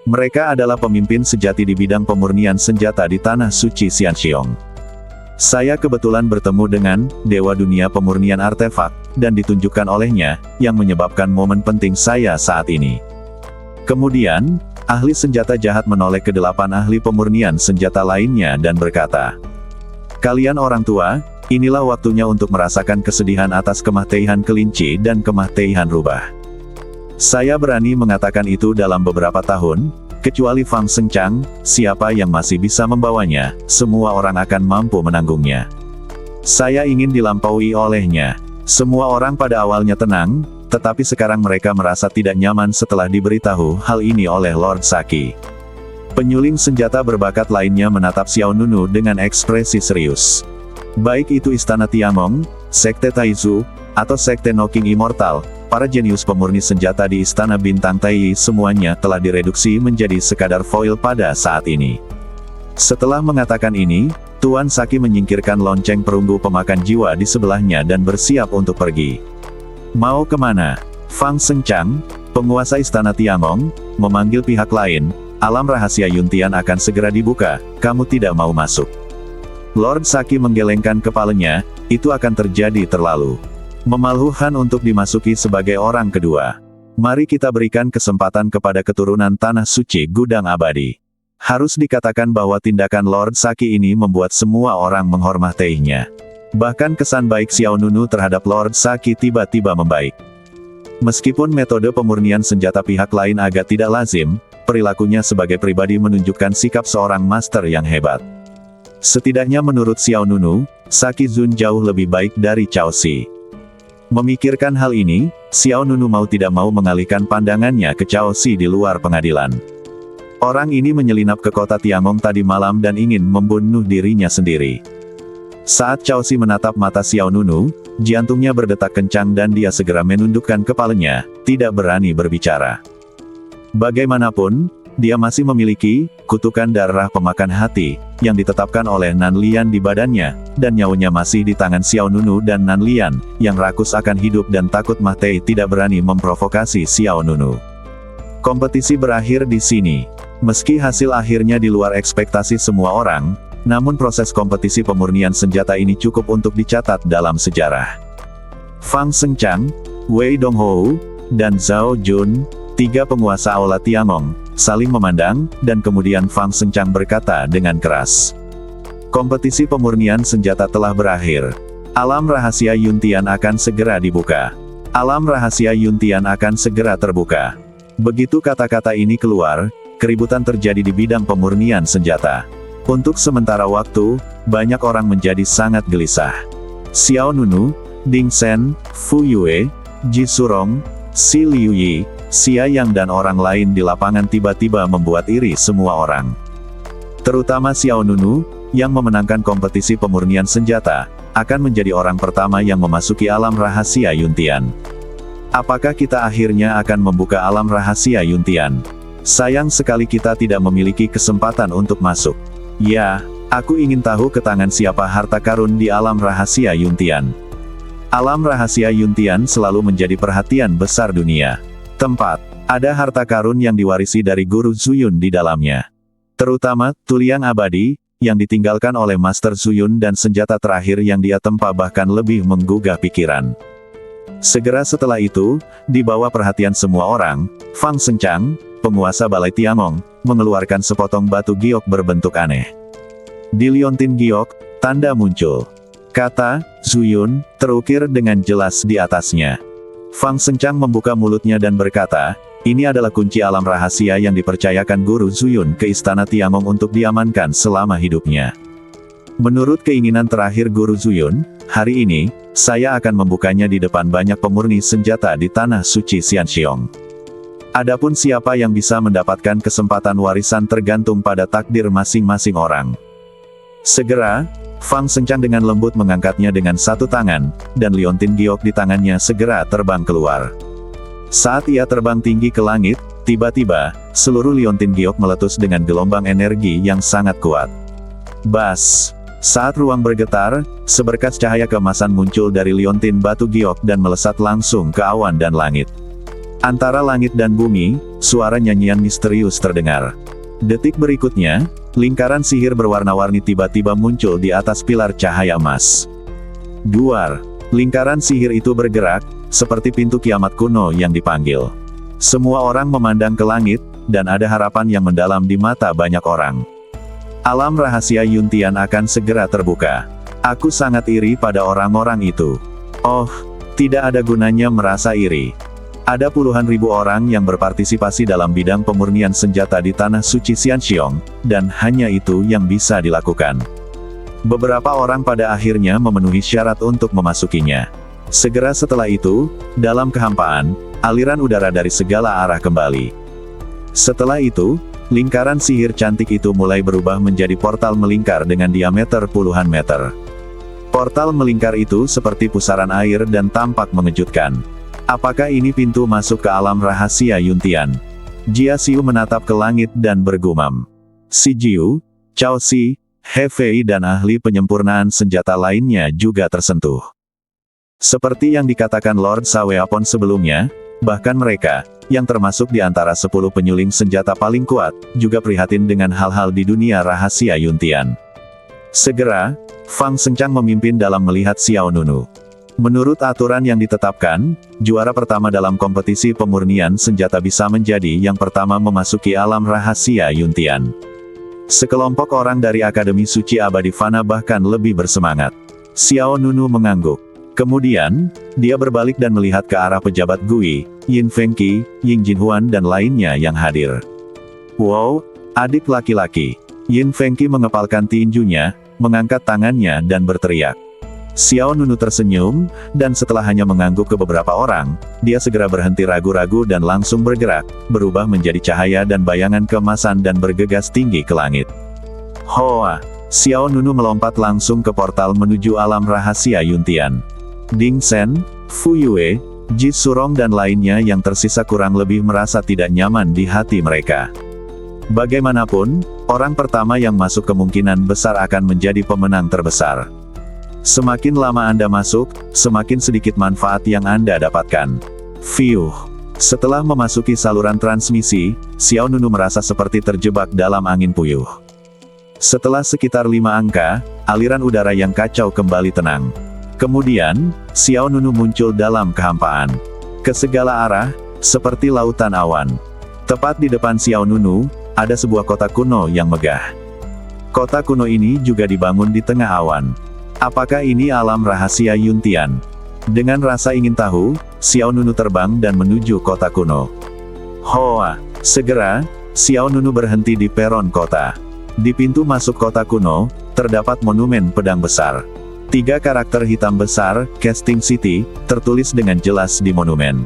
A: Mereka adalah pemimpin sejati di bidang pemurnian senjata di Tanah Suci Xianxiong. Saya kebetulan bertemu dengan Dewa Dunia Pemurnian Artefak, dan ditunjukkan olehnya, yang menyebabkan momen penting saya saat ini. Kemudian, ahli senjata jahat menoleh ke 8 ahli pemurnian senjata lainnya dan berkata, kalian orang tua, inilah waktunya untuk merasakan kesedihan atas kematian kelinci dan kematian rubah. Saya berani mengatakan itu dalam beberapa tahun, kecuali Fang Sengchang, siapa yang masih bisa membawanya, semua orang akan mampu menanggungnya. Saya ingin dilampaui olehnya. Semua orang pada awalnya tenang, tetapi sekarang mereka merasa tidak nyaman setelah diberitahu hal ini oleh Lord Saki. Penyuling senjata berbakat lainnya menatap Xiao Nunu dengan ekspresi serius. Baik itu Istana Tiangong, Sekte Taizu, atau Sekte Noking Immortal, para jenius pemurni senjata di Istana Bintang Taiyi semuanya telah direduksi menjadi sekadar foil pada saat ini. Setelah mengatakan ini, Tuan Saki menyingkirkan lonceng perunggu pemakan jiwa di sebelahnya dan bersiap untuk pergi. Mau kemana? Fang Sengchang, penguasa Istana Tiangong, memanggil pihak lain, alam rahasia Yuntian akan segera dibuka, kamu tidak mau masuk. Lord Saki menggelengkan kepalanya, itu akan terjadi terlalu memalukan untuk dimasuki sebagai orang kedua. Mari kita berikan kesempatan kepada keturunan Tanah Suci Gudang Abadi. Harus dikatakan bahwa tindakan Lord Saki ini membuat semua orang menghormatinya. Bahkan kesan baik Xiao Nunu terhadap Lord Saki tiba-tiba membaik. Meskipun metode pemurnian senjata pihak lain agak tidak lazim, perilakunya sebagai pribadi menunjukkan sikap seorang master yang hebat. Setidaknya menurut Xiao Nunu, Saki Zun jauh lebih baik dari Cao Si. Memikirkan hal ini, Xiao Nunu mau tidak mau mengalihkan pandangannya ke Cao Si di luar pengadilan. Orang ini menyelinap ke kota Tiangong tadi malam dan ingin membunuh dirinya sendiri. Saat Cao Si menatap mata Xiao Nunu, jantungnya berdetak kencang dan dia segera menundukkan kepalanya, tidak berani berbicara. Bagaimanapun, dia masih memiliki kutukan darah pemakan hati yang ditetapkan oleh Nan Lian di badannya, dan nyawanya masih di tangan Xiao Nunu dan Nan Lian, yang rakus akan hidup dan takut mati tidak berani memprovokasi Xiao Nunu. Kompetisi berakhir di sini. Meski hasil akhirnya di luar ekspektasi semua orang, namun proses kompetisi pemurnian senjata ini cukup untuk dicatat dalam sejarah. Fang Shengchang, Wei Donghou, dan Zhao Jun, 3 penguasa Aula Tiangong, saling memandang, dan kemudian Fang Shengchang berkata dengan keras. Kompetisi pemurnian senjata telah berakhir. Alam rahasia Yuntian akan segera dibuka. Alam rahasia Yuntian akan segera terbuka. Begitu kata-kata ini keluar, keributan terjadi di bidang pemurnian senjata. Untuk sementara waktu, banyak orang menjadi sangat gelisah. Xiao Nunu, Ding Shen, Fu Yue, Ji Surong, Si Liuyi, Xia Yang dan orang lain di lapangan tiba-tiba membuat iri semua orang. Terutama Xiao Nunu, yang memenangkan kompetisi pemurnian senjata, akan menjadi orang pertama yang memasuki alam rahasia Yuntian. Apakah kita akhirnya akan membuka alam rahasia Yuntian? Sayang sekali kita tidak memiliki kesempatan untuk masuk. Ya, aku ingin tahu ke tangan siapa harta karun di alam rahasia Yuntian. Alam rahasia Yuntian selalu menjadi perhatian besar dunia. Tempat, ada harta karun yang diwarisi dari Guru Zuyun di dalamnya. Terutama, tuliang abadi, yang ditinggalkan oleh Master Zuyun dan senjata terakhir yang dia tempa bahkan lebih menggugah pikiran. Segera setelah itu, di bawah perhatian semua orang, Fang Shengchang, penguasa Balai Tiangong, mengeluarkan sepotong batu giok berbentuk aneh. Di liontin giok, tanda muncul. Kata, Zuyun, terukir dengan jelas di atasnya. Fang Shengchang membuka mulutnya dan berkata, ini adalah kunci alam rahasia yang dipercayakan Guru Zuyun ke Istana Tiangong untuk diamankan selama hidupnya. Menurut keinginan terakhir Guru Zuyun, hari ini, saya akan membukanya di depan banyak pemurni senjata di Tanah Suci Xianxiong. Adapun siapa yang bisa mendapatkan kesempatan warisan tergantung pada takdir masing-masing orang. Segera, Fang Shengchang dengan lembut mengangkatnya dengan satu tangan, dan liontin giok di tangannya segera terbang keluar. Saat ia terbang tinggi ke langit, tiba-tiba, seluruh liontin giok meletus dengan gelombang energi yang sangat kuat. Bas! Saat ruang bergetar, seberkas cahaya keemasan muncul dari liontin batu giok dan melesat langsung ke awan dan langit. Antara langit dan bumi, suara nyanyian misterius terdengar. Detik berikutnya, lingkaran sihir berwarna-warni tiba-tiba muncul di atas pilar cahaya emas. Duar, lingkaran sihir itu bergerak, seperti pintu kiamat kuno yang dipanggil. Semua orang memandang ke langit, dan ada harapan yang mendalam di mata banyak orang. Alam rahasia Yuntian akan segera terbuka. Aku sangat iri pada orang-orang itu. Oh, tidak ada gunanya merasa iri. Ada puluhan ribu orang yang berpartisipasi dalam bidang pemurnian senjata di Tanah Suci Xianxiong, dan hanya itu yang bisa dilakukan. Beberapa orang pada akhirnya memenuhi syarat untuk memasukinya. Segera setelah itu, dalam kehampaan, aliran udara dari segala arah kembali. Setelah itu, lingkaran sihir cantik itu mulai berubah menjadi portal melingkar dengan diameter puluhan meter. Portal melingkar itu seperti pusaran air dan tampak mengejutkan. Apakah ini pintu masuk ke alam rahasia Yuntian? Jia Xiu menatap ke langit dan bergumam. Si Jiu, Cao Si, He Fei dan ahli penyempurnaan senjata lainnya juga tersentuh. Seperti yang dikatakan Lord Saweapon sebelumnya, bahkan mereka, yang termasuk di antara 10 penyuling senjata paling kuat, juga prihatin dengan hal-hal di dunia rahasia Yuntian. Segera, Fang Shengchang memimpin dalam melihat Xiao Nunu. Menurut aturan yang ditetapkan, juara pertama dalam kompetisi pemurnian senjata bisa menjadi yang pertama memasuki alam rahasia Yuntian. Sekelompok orang dari Akademi Suci Abadi Fana bahkan lebih bersemangat. Xiao Nunu mengangguk. Kemudian, dia berbalik dan melihat ke arah pejabat Gui, Yin Fengqi, Ying Jinhuan dan lainnya yang hadir. Wow, adik laki-laki. Yin Fengqi mengepalkan tinjunya, mengangkat tangannya dan berteriak. Xiao Nunu tersenyum, dan setelah hanya mengangguk ke beberapa orang, dia segera berhenti ragu-ragu dan langsung bergerak, berubah menjadi cahaya dan bayangan keemasan dan bergegas tinggi ke langit. Hoa! Xiao Nunu melompat langsung ke portal menuju alam rahasia Yuntian. Ding Shen, Fu Yue, Ji Surong dan lainnya yang tersisa kurang lebih merasa tidak nyaman di hati mereka. Bagaimanapun, orang pertama yang masuk kemungkinan besar akan menjadi pemenang terbesar. Semakin lama Anda masuk, semakin sedikit manfaat yang Anda dapatkan. Fiuh. Setelah memasuki saluran transmisi, Xiao Nunu merasa seperti terjebak dalam angin puyuh. Setelah sekitar 5 angka, aliran udara yang kacau kembali tenang. Kemudian, Xiao Nunu muncul dalam kehampaan. Ke segala arah, seperti lautan awan. Tepat di depan Xiao Nunu, ada sebuah kota kuno yang megah. Kota kuno ini juga dibangun di tengah awan. Apakah ini alam rahasia Yuntian? Dengan rasa ingin tahu, Xiao Nunu terbang dan menuju kota kuno. Hoa! Segera, Xiao Nunu berhenti di peron kota. Di pintu masuk kota kuno, terdapat monumen pedang besar. 3 karakter hitam besar, Casting City, tertulis dengan jelas di monumen.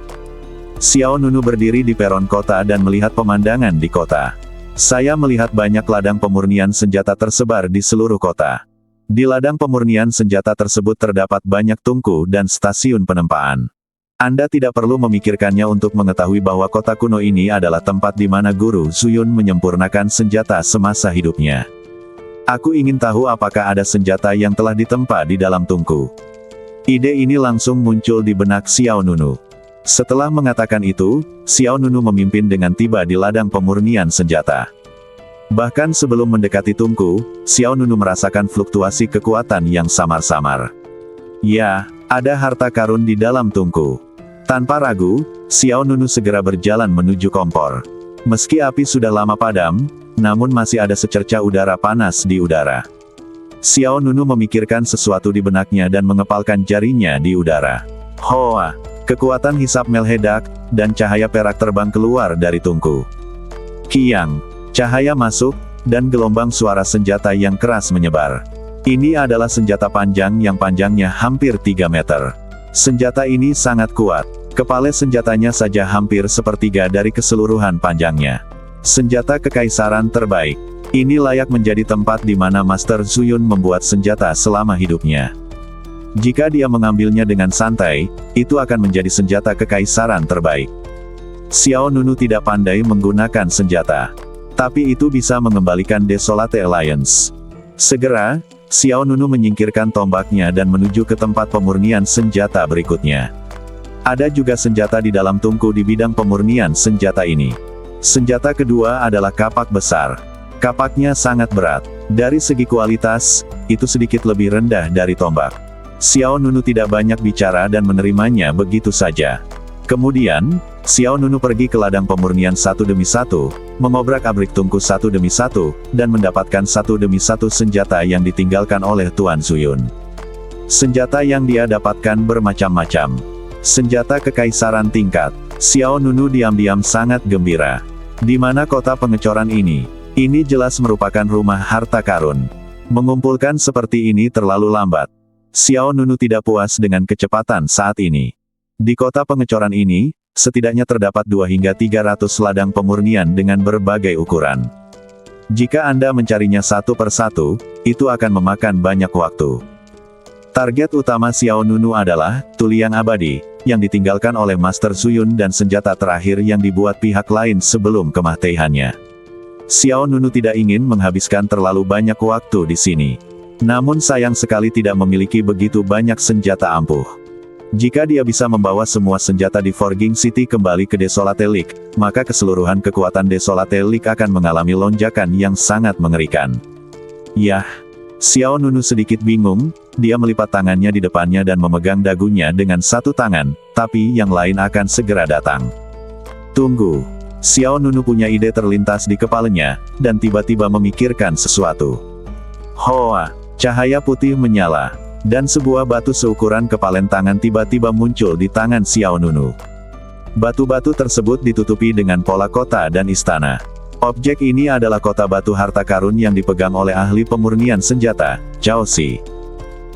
A: Xiao Nunu berdiri di peron kota dan melihat pemandangan di kota. Saya melihat banyak ladang pemurnian senjata tersebar di seluruh kota. Di ladang pemurnian senjata tersebut terdapat banyak tungku dan stasiun penempaan. Anda tidak perlu memikirkannya untuk mengetahui bahwa kota kuno ini adalah tempat di mana Guru Zuyun menyempurnakan senjata semasa hidupnya. Aku ingin tahu apakah ada senjata yang telah ditempa di dalam tungku. Ide ini langsung muncul di benak Xiao Nunu. Setelah mengatakan itu, Xiao Nunu memimpin dengan tiba di ladang pemurnian senjata. Bahkan sebelum mendekati tungku, Xiao Nunu merasakan fluktuasi kekuatan yang samar-samar. Ya, ada harta karun di dalam tungku. Tanpa ragu, Xiao Nunu segera berjalan menuju kompor. Meski api sudah lama padam, namun masih ada secerca udara panas di udara. Xiao Nunu memikirkan sesuatu di benaknya dan mengepalkan jarinya di udara. Hoa! Kekuatan hisap meledak, dan cahaya perak terbang keluar dari tungku. Kiang! Cahaya masuk, dan gelombang suara senjata yang keras menyebar. Ini adalah senjata panjang yang panjangnya hampir 3 meter. Senjata ini sangat kuat. Kepala senjatanya saja hampir sepertiga dari keseluruhan panjangnya. Senjata kekaisaran terbaik. Ini layak menjadi tempat di mana Master Zuyun membuat senjata selama hidupnya. Jika dia mengambilnya dengan santai, itu akan menjadi senjata kekaisaran terbaik. Xiao Nunu tidak pandai menggunakan senjata. Tapi itu bisa mengembalikan Desolate Alliance. Segera, Xiao Nunu menyingkirkan tombaknya dan menuju ke tempat pemurnian senjata berikutnya. Ada juga senjata di dalam tungku di bidang pemurnian senjata ini. Senjata kedua adalah kapak besar. Kapaknya sangat berat. Dari segi kualitas, itu sedikit lebih rendah dari tombak. Xiao Nunu tidak banyak bicara dan menerimanya begitu saja. Kemudian, Xiao Nunu pergi ke ladang pemurnian satu demi satu, mengobrak-abrik tungku satu demi satu, dan mendapatkan satu demi satu senjata yang ditinggalkan oleh Tuan Zuyun. Senjata yang dia dapatkan bermacam-macam. Senjata kekaisaran tingkat. Xiao Nunu diam-diam sangat gembira. Di mana kota pengecoran ini? Ini jelas merupakan rumah harta karun. Mengumpulkan seperti ini terlalu lambat. Xiao Nunu tidak puas dengan kecepatan saat ini. Di kota pengecoran ini, setidaknya terdapat 2 hingga 300 ladang pemurnian dengan berbagai ukuran. Jika Anda mencarinya satu per satu, itu akan memakan banyak waktu. Target utama Xiao Nunu adalah tuliang abadi, yang ditinggalkan oleh Master Zuyun dan senjata terakhir yang dibuat pihak lain sebelum kematiannya. Xiao Nunu tidak ingin menghabiskan terlalu banyak waktu di sini. Namun sayang sekali tidak memiliki begitu banyak senjata ampuh. Jika dia bisa membawa semua senjata di Forging City kembali ke Desolate League, maka keseluruhan kekuatan Desolate League akan mengalami lonjakan yang sangat mengerikan. Yah! Xiao Nunu sedikit bingung, dia melipat tangannya di depannya dan memegang dagunya dengan satu tangan, tapi yang lain akan segera datang. Tunggu! Xiao Nunu punya ide terlintas di kepalanya, dan tiba-tiba memikirkan sesuatu. Hoa! Cahaya putih menyala. Dan sebuah batu seukuran kepalan tangan tiba-tiba muncul di tangan Xiao Nunu. Batu-batu tersebut ditutupi dengan pola kota dan istana. Objek ini adalah kota batu harta karun yang dipegang oleh ahli pemurnian senjata, Zhao Xi.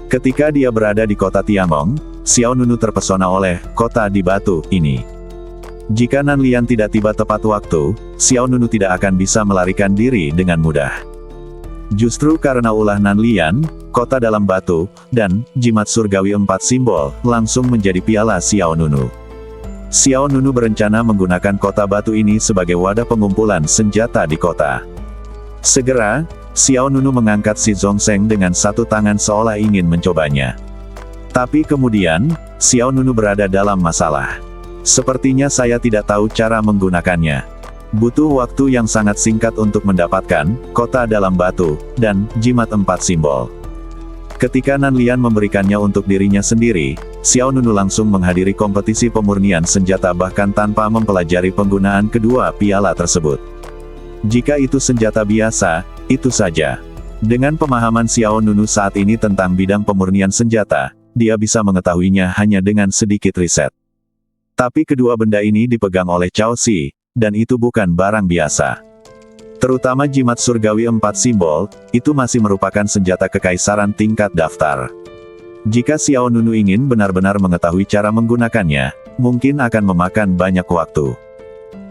A: Ketika dia berada di kota Tiangong, Xiao Nunu terpesona oleh kota di batu ini. Jika Nan Lian tidak tiba tepat waktu, Xiao Nunu tidak akan bisa melarikan diri dengan mudah. Justru karena ulah Nan Lian, kota dalam batu, dan jimat surgawi 4 simbol, langsung menjadi piala Xiao Nunu. Xiao Nunu berencana menggunakan kota batu ini sebagai wadah pengumpulan senjata di kota. Segera, Xiao Nunu mengangkat si Zhongsheng dengan satu tangan seolah ingin mencobanya. Tapi kemudian, Xiao Nunu berada dalam masalah. Sepertinya saya tidak tahu cara menggunakannya. Butuh waktu yang sangat singkat untuk mendapatkan kota dalam batu dan jimat 4 simbol. Ketika Nan Lian memberikannya untuk dirinya sendiri, Xiao Nunu langsung menghadiri kompetisi pemurnian senjata bahkan tanpa mempelajari penggunaan kedua piala tersebut. Jika itu senjata biasa, itu saja. Dengan pemahaman Xiao Nunu saat ini tentang bidang pemurnian senjata, dia bisa mengetahuinya hanya dengan sedikit riset. Tapi kedua benda ini dipegang oleh Cao Si, dan itu bukan barang biasa. Terutama jimat surgawi 4 simbol, itu masih merupakan senjata kekaisaran tingkat daftar. Jika Xiao Nunu ingin benar-benar mengetahui cara menggunakannya, mungkin akan memakan banyak waktu.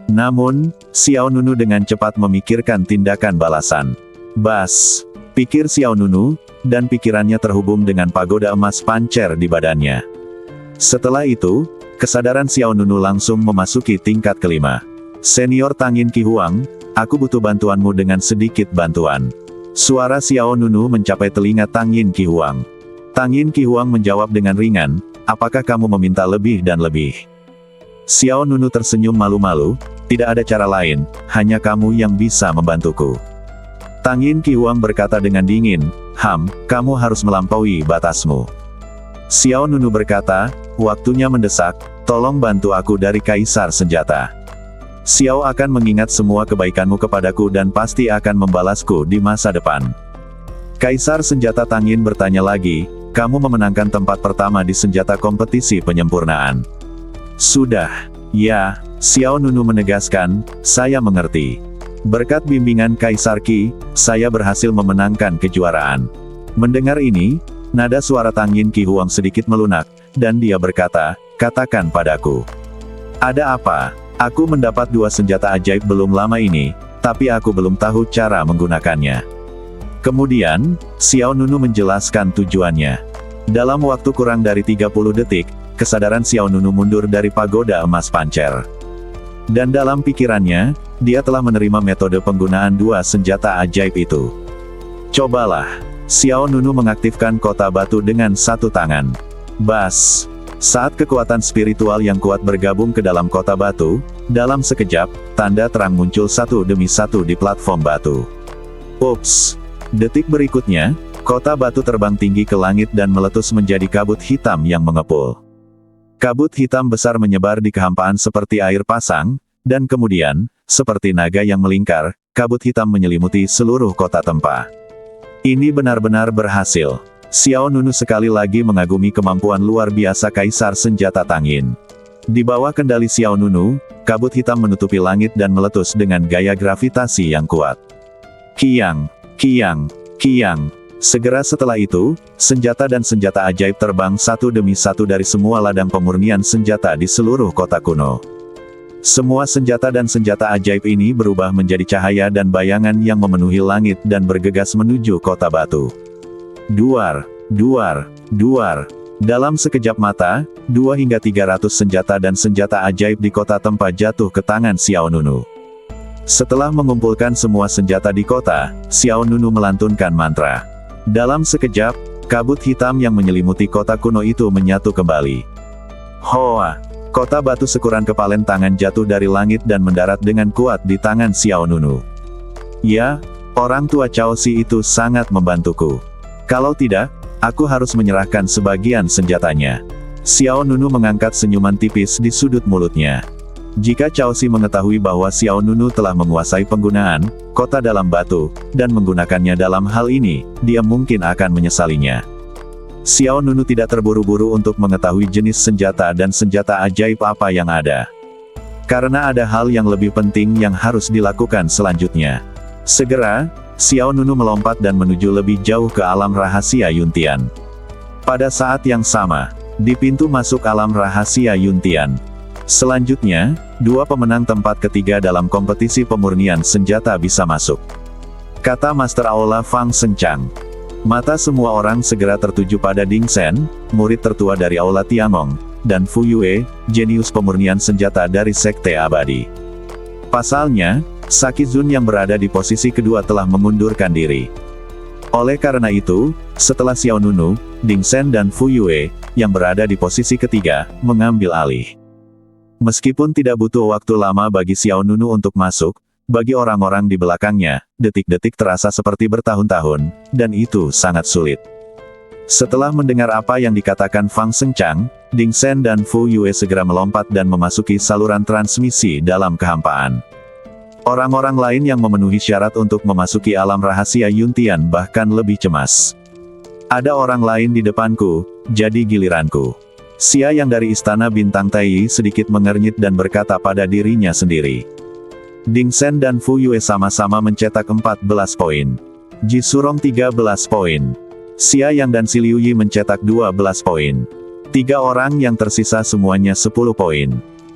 A: Namun, Xiao Nunu dengan cepat memikirkan tindakan balasan. Bas, pikir Xiao Nunu, dan pikirannya terhubung dengan pagoda emas pancer di badannya. Setelah itu, kesadaran Xiao Nunu langsung memasuki tingkat kelima. Senior Tangin Qi Huang, aku butuh bantuanmu dengan sedikit bantuan. Suara Xiao Nunu mencapai telinga Tangin Qi Huang. Tangin Qi Huang menjawab dengan ringan, apakah kamu meminta lebih dan lebih? Xiao Nunu tersenyum malu-malu, tidak ada cara lain, hanya kamu yang bisa membantuku. Tangin Qi Huang berkata dengan dingin, kamu harus melampaui batasmu. Xiao Nunu berkata, waktunya mendesak, tolong bantu aku dari Kaisar Senjata. Xiao akan mengingat semua kebaikanmu kepadaku dan pasti akan membalasku di masa depan. Kaisar Senjata Tangin bertanya lagi, kamu memenangkan tempat pertama di senjata kompetisi penyempurnaan. Sudah. Ya, Xiao Nunu menegaskan, saya mengerti. Berkat bimbingan Kaisar Qi, saya berhasil memenangkan kejuaraan. Mendengar ini, nada suara Tangin Qi Huang sedikit melunak, dan dia berkata, katakan padaku. Ada apa? Aku mendapat 2 senjata ajaib belum lama ini, tapi aku belum tahu cara menggunakannya. Kemudian, Xiao Nunu menjelaskan tujuannya. Dalam waktu kurang dari 30 detik, kesadaran Xiao Nunu mundur dari pagoda emas pancer. Dan dalam pikirannya, dia telah menerima metode penggunaan 2 senjata ajaib itu. Cobalah. Xiao Nunu mengaktifkan kota batu dengan satu tangan. Bas. Saat kekuatan spiritual yang kuat bergabung ke dalam kota batu, dalam sekejap, tanda terang muncul satu demi satu di platform batu. Ups. Detik berikutnya, kota batu terbang tinggi ke langit dan meletus menjadi kabut hitam yang mengepul. Kabut hitam besar menyebar di kehampaan seperti air pasang, dan kemudian, seperti naga yang melingkar, kabut hitam menyelimuti seluruh kota Tempa. Ini benar-benar berhasil. Xiao Nunu sekali lagi mengagumi kemampuan luar biasa Kaisar Senjata Tangin. Di bawah kendali Xiao Nunu, kabut hitam menutupi langit dan meletus dengan gaya gravitasi yang kuat. Kiang, kiang, kiang. Segera setelah itu, senjata dan senjata ajaib terbang satu demi satu dari semua ladang pemurnian senjata di seluruh kota kuno. Semua senjata dan senjata ajaib ini berubah menjadi cahaya dan bayangan yang memenuhi langit dan bergegas menuju kota batu. Duar, duar, duar. Dalam sekejap mata, 2 hingga 300 senjata dan senjata ajaib di kota Tempa jatuh ke tangan Xiao Nunu. Setelah mengumpulkan semua senjata di kota, Xiao Nunu melantunkan mantra. Dalam sekejap, kabut hitam yang menyelimuti kota kuno itu menyatu kembali. Hoa! Kota batu sekuran kepalan tangan jatuh dari langit dan mendarat dengan kuat di tangan Xiao Nunu. Ya, orang tua Cao Si itu sangat membantuku. Kalau tidak, aku harus menyerahkan sebagian senjatanya. Xiao Nunu mengangkat senyuman tipis di sudut mulutnya. Jika Cao Si mengetahui bahwa Xiao Nunu telah menguasai penggunaan kota dalam batu, dan menggunakannya dalam hal ini, dia mungkin akan menyesalinya. Xiao Nunu tidak terburu-buru untuk mengetahui jenis senjata dan senjata ajaib apa yang ada. Karena ada hal yang lebih penting yang harus dilakukan selanjutnya. Segera, Xiao Nunu melompat dan menuju lebih jauh ke alam rahasia Yuntian. Pada saat yang sama, di pintu masuk alam rahasia Yuntian. Selanjutnya, dua pemenang tempat ketiga dalam kompetisi pemurnian senjata bisa masuk. Kata Master Aula Fang Sencang. Mata semua orang segera tertuju pada Ding Sen, murid tertua dari Aula Tiangong, dan Fu Yue, jenius pemurnian senjata dari Sekte Abadi. Pasalnya, Sakizun yang berada di posisi kedua telah mengundurkan diri. Oleh karena itu, setelah Xiao Nunu, Ding Sen dan Fu Yue, yang berada di posisi ketiga, mengambil alih. Meskipun tidak butuh waktu lama bagi Xiao Nunu untuk masuk, bagi orang-orang di belakangnya, detik-detik terasa seperti bertahun-tahun, dan itu sangat sulit. Setelah mendengar apa yang dikatakan Fang Sencang, Ding Sen dan Fu Yue segera melompat dan memasuki saluran transmisi dalam kehampaan. Orang-orang lain yang memenuhi syarat untuk memasuki alam rahasia Yuntian bahkan lebih cemas. Ada orang lain di depanku, jadi giliranku. Xia yang dari Istana Bintang Tai sedikit mengernyit dan berkata pada dirinya sendiri. Ding Sen dan Fu Yue sama-sama mencetak 14 poin. Ji Surong 13 poin. Xia Yang dan Si Liu Yi mencetak 12 poin. 3 orang yang tersisa semuanya 10 poin.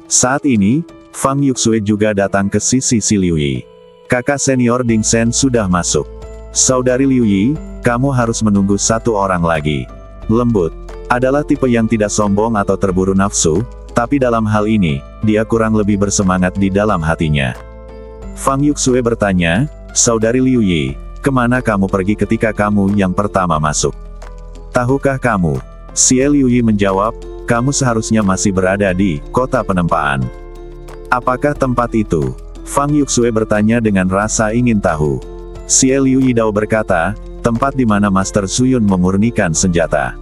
A: Saat ini, Fang Yuxue juga datang ke sisi Si Liu Yi. Kakak senior Ding Sen sudah masuk. Saudari Liu Yi, kamu harus menunggu 1 orang lagi. Lembut. Adalah tipe yang tidak sombong atau terburu nafsu, tapi dalam hal ini, dia kurang lebih bersemangat di dalam hatinya. Fang Yuxue bertanya, Saudari Liu Yi, kemana kamu pergi ketika kamu yang pertama masuk? Tahukah kamu? Xie Liu Yi menjawab, kamu seharusnya masih berada di kota penempaan. Apakah tempat itu? Fang Yuxue bertanya dengan rasa ingin tahu. Xie Liu Yi Dao berkata, tempat di mana Master Zuyun memurnikan senjata.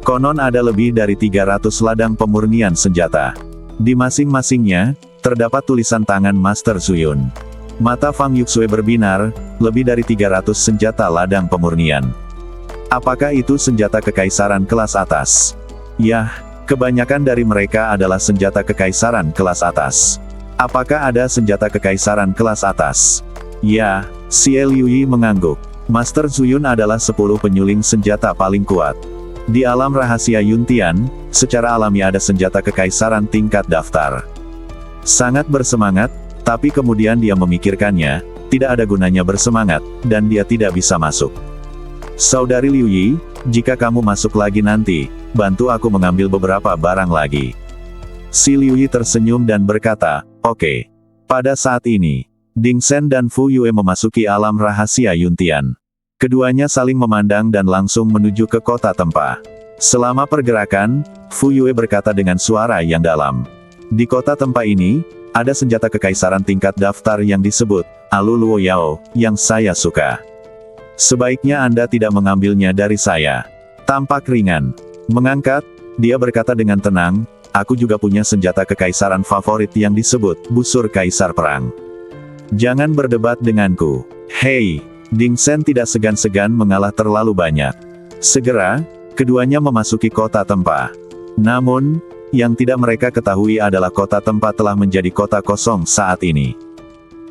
A: Konon ada lebih dari 300 ladang pemurnian senjata. Di masing-masingnya, terdapat tulisan tangan Master Zuyun. Mata Fang Yuxue berbinar, lebih dari 300 senjata ladang pemurnian. Apakah itu senjata kekaisaran kelas atas? Yah, kebanyakan dari mereka adalah senjata kekaisaran kelas atas. Apakah ada senjata kekaisaran kelas atas? Ya, Xie Liu Yi mengangguk. Master Zuyun adalah 10 penyuling senjata paling kuat. Di alam rahasia Yuntian, secara alami ada senjata kekaisaran tingkat daftar. Sangat bersemangat, tapi kemudian dia memikirkannya, tidak ada gunanya bersemangat, dan dia tidak bisa masuk. Saudari Liu Yi, jika kamu masuk lagi nanti, bantu aku mengambil beberapa barang lagi. Si Liu Yi tersenyum dan berkata, oke. Pada saat ini, Ding Sen dan Fu Yue memasuki alam rahasia Yuntian. Keduanya saling memandang dan langsung menuju ke kota Tempa. Selama pergerakan, Fu Yue berkata dengan suara yang dalam. Di kota Tempa ini, ada senjata kekaisaran tingkat daftar yang disebut Alu Luo Yao, yang saya suka. Sebaiknya Anda tidak mengambilnya dari saya. Tampak ringan. Mengangkat, dia berkata dengan tenang, aku juga punya senjata kekaisaran favorit yang disebut Busur Kaisar Perang. Jangan berdebat denganku. Hei! Ding Sen tidak segan-segan mengalah terlalu banyak. Segera, keduanya memasuki kota Tempa. Namun, yang tidak mereka ketahui adalah kota Tempa telah menjadi kota kosong saat ini.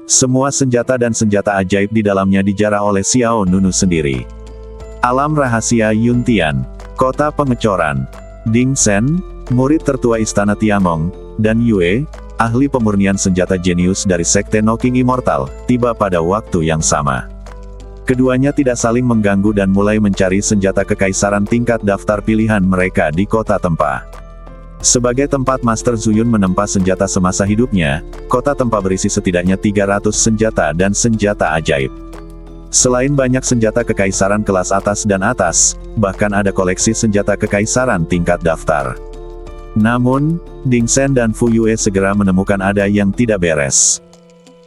A: Semua senjata dan senjata ajaib di dalamnya dijarah oleh Xiao Nunu sendiri. Alam rahasia Yuntian, kota pengecoran. Ding Sen, murid tertua Istana Tiangong, dan Yue, ahli pemurnian senjata jenius dari Sekte Noking Immortal, tiba pada waktu yang sama. Keduanya tidak saling mengganggu dan mulai mencari senjata kekaisaran tingkat daftar pilihan mereka di kota Tempa. Sebagai tempat Master Zuyun menempa senjata semasa hidupnya, kota Tempa berisi setidaknya 300 senjata dan senjata ajaib. Selain banyak senjata kekaisaran kelas atas dan atas, bahkan ada koleksi senjata kekaisaran tingkat daftar. Namun, Ding Sen dan Fu Yue segera menemukan ada yang tidak beres.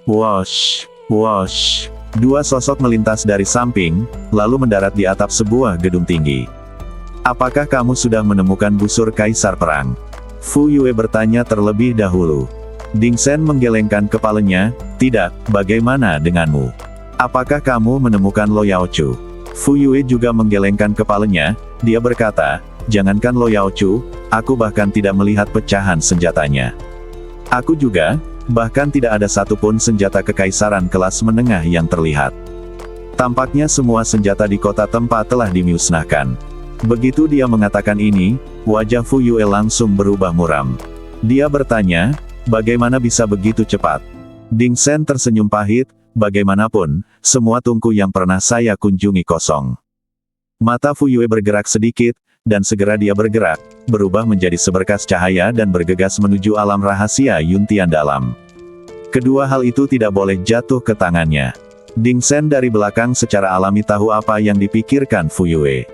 A: Wosh, wosh. Dua sosok melintas dari samping, lalu mendarat di atap sebuah gedung tinggi. Apakah kamu sudah menemukan busur Kaisar Perang? Fu Yue bertanya terlebih dahulu. Ding Sen menggelengkan kepalanya, tidak, bagaimana denganmu? Apakah kamu menemukan Lo Yao Chu? Fu Yue juga menggelengkan kepalanya, dia berkata, jangankan Lo Yao Chu, aku bahkan tidak melihat pecahan senjatanya. Aku juga, bahkan tidak ada satupun senjata kekaisaran kelas menengah yang terlihat. Tampaknya semua senjata di kota Tempa telah dimusnahkan. Begitu dia mengatakan ini, wajah Fu Yue langsung berubah muram. Dia bertanya, bagaimana bisa begitu cepat? Ding Sen tersenyum pahit, bagaimanapun, semua tungku yang pernah saya kunjungi kosong. Mata Fu Yue bergerak sedikit, dan segera dia bergerak, berubah menjadi seberkas cahaya dan bergegas menuju alam rahasia Yuntian dalam. Kedua hal itu tidak boleh jatuh ke tangannya. Ding Sen dari belakang secara alami tahu apa yang dipikirkan Fu Yue.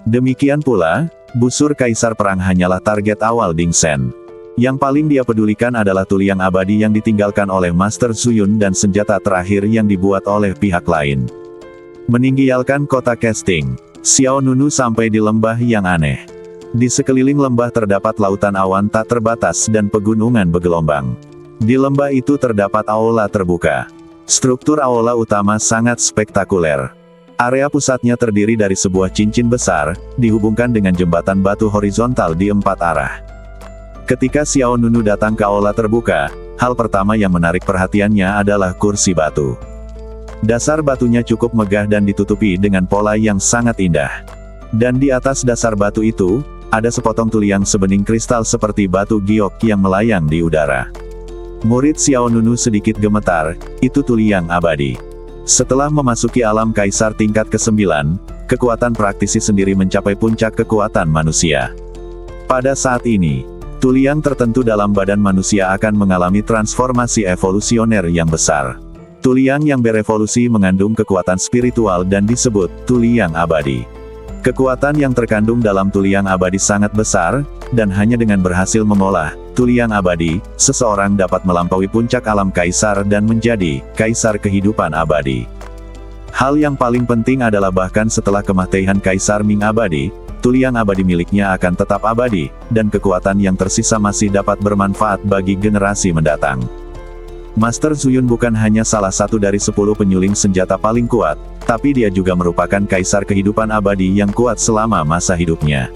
A: Demikian pula, busur Kaisar Perang hanyalah target awal Ding Sen. Yang paling dia pedulikan adalah tuliang abadi yang ditinggalkan oleh Master Zuyun dan senjata terakhir yang dibuat oleh pihak lain. Meninggalkan kota casting, Xiao Nunu sampai di lembah yang aneh. Di sekeliling lembah terdapat lautan awan tak terbatas dan pegunungan bergelombang. Di lembah itu terdapat aula terbuka. Struktur aula utama sangat spektakuler. Area pusatnya terdiri dari sebuah cincin besar, dihubungkan dengan jembatan batu horizontal di 4 arah. Ketika Xiao Nunu datang ke aula terbuka, hal pertama yang menarik perhatiannya adalah kursi batu. Dasar batunya cukup megah dan ditutupi dengan pola yang sangat indah. Dan di atas dasar batu itu, ada sepotong tuliang sebening kristal seperti batu giok yang melayang di udara. Murid Xiao Nunu sedikit gemetar, itu tuliang abadi. Setelah memasuki alam kaisar tingkat ke-9, kekuatan praktisi sendiri mencapai puncak kekuatan manusia. Pada saat ini, tuliang tertentu dalam badan manusia akan mengalami transformasi evolusioner yang besar. Tuliang yang berevolusi mengandung kekuatan spiritual dan disebut tuliang abadi. Kekuatan yang terkandung dalam tuliang abadi sangat besar, dan hanya dengan berhasil mengolah tuliang abadi, seseorang dapat melampaui puncak alam kaisar dan menjadi kaisar kehidupan abadi. Hal yang paling penting adalah bahkan setelah kematian Kaisar Ming abadi, tuliang abadi miliknya akan tetap abadi, dan kekuatan yang tersisa masih dapat bermanfaat bagi generasi mendatang. Master Zuyun bukan hanya salah satu dari 10 penyuling senjata paling kuat, tapi dia juga merupakan kaisar kehidupan abadi yang kuat selama masa hidupnya.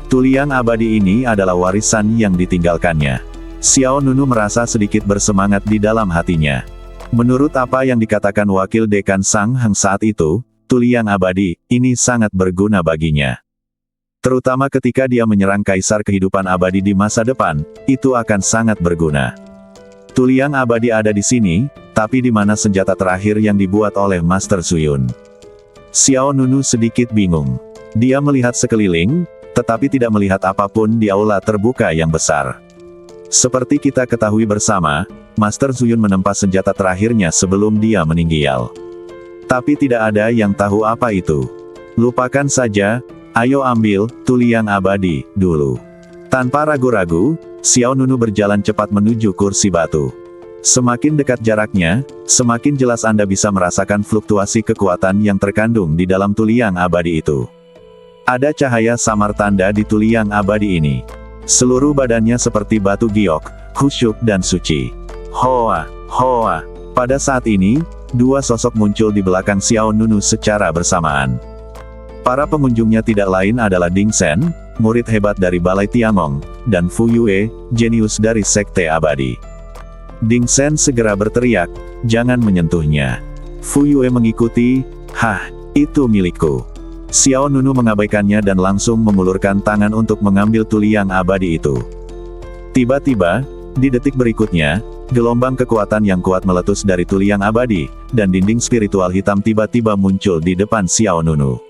A: Tuliang abadi ini adalah warisan yang ditinggalkannya. Xiao Nunu merasa sedikit bersemangat di dalam hatinya. Menurut apa yang dikatakan wakil dekan Sang Heng saat itu, tuliang abadi ini sangat berguna baginya. Terutama ketika dia menyerang kaisar kehidupan abadi di masa depan, itu akan sangat berguna. Tuliang abadi ada di sini, tapi di mana senjata terakhir yang dibuat oleh Master Zuyun? Xiao Nunu sedikit bingung. Dia melihat sekeliling, tetapi tidak melihat apapun di aula terbuka yang besar. Seperti kita ketahui bersama, Master Zuyun menempa senjata terakhirnya sebelum dia meninggal. Tapi tidak ada yang tahu apa itu. Lupakan saja, ayo ambil tuliang abadi dulu. Tanpa ragu-ragu, Xiao Nunu berjalan cepat menuju kursi batu. Semakin dekat jaraknya, semakin jelas Anda bisa merasakan fluktuasi kekuatan yang terkandung di dalam tuliang abadi itu. Ada cahaya samar tanda di tuliang abadi ini. Seluruh badannya seperti batu giok, khusyuk dan suci. Hoa, hoa. Pada saat ini, dua sosok muncul di belakang Xiao Nunu secara bersamaan. Para pengunjungnya tidak lain adalah Ding Sen, murid hebat dari Balai Tiangong, dan Fu Yue, jenius dari Sekte Abadi. Ding Sen segera berteriak, jangan menyentuhnya. Fu Yue mengikuti, hah, itu milikku. Xiao Nunu mengabaikannya dan langsung mengulurkan tangan untuk mengambil tuliang abadi itu. Tiba-tiba, di detik berikutnya, gelombang kekuatan yang kuat meletus dari tuliang abadi, dan dinding spiritual hitam tiba-tiba muncul di depan Xiao Nunu.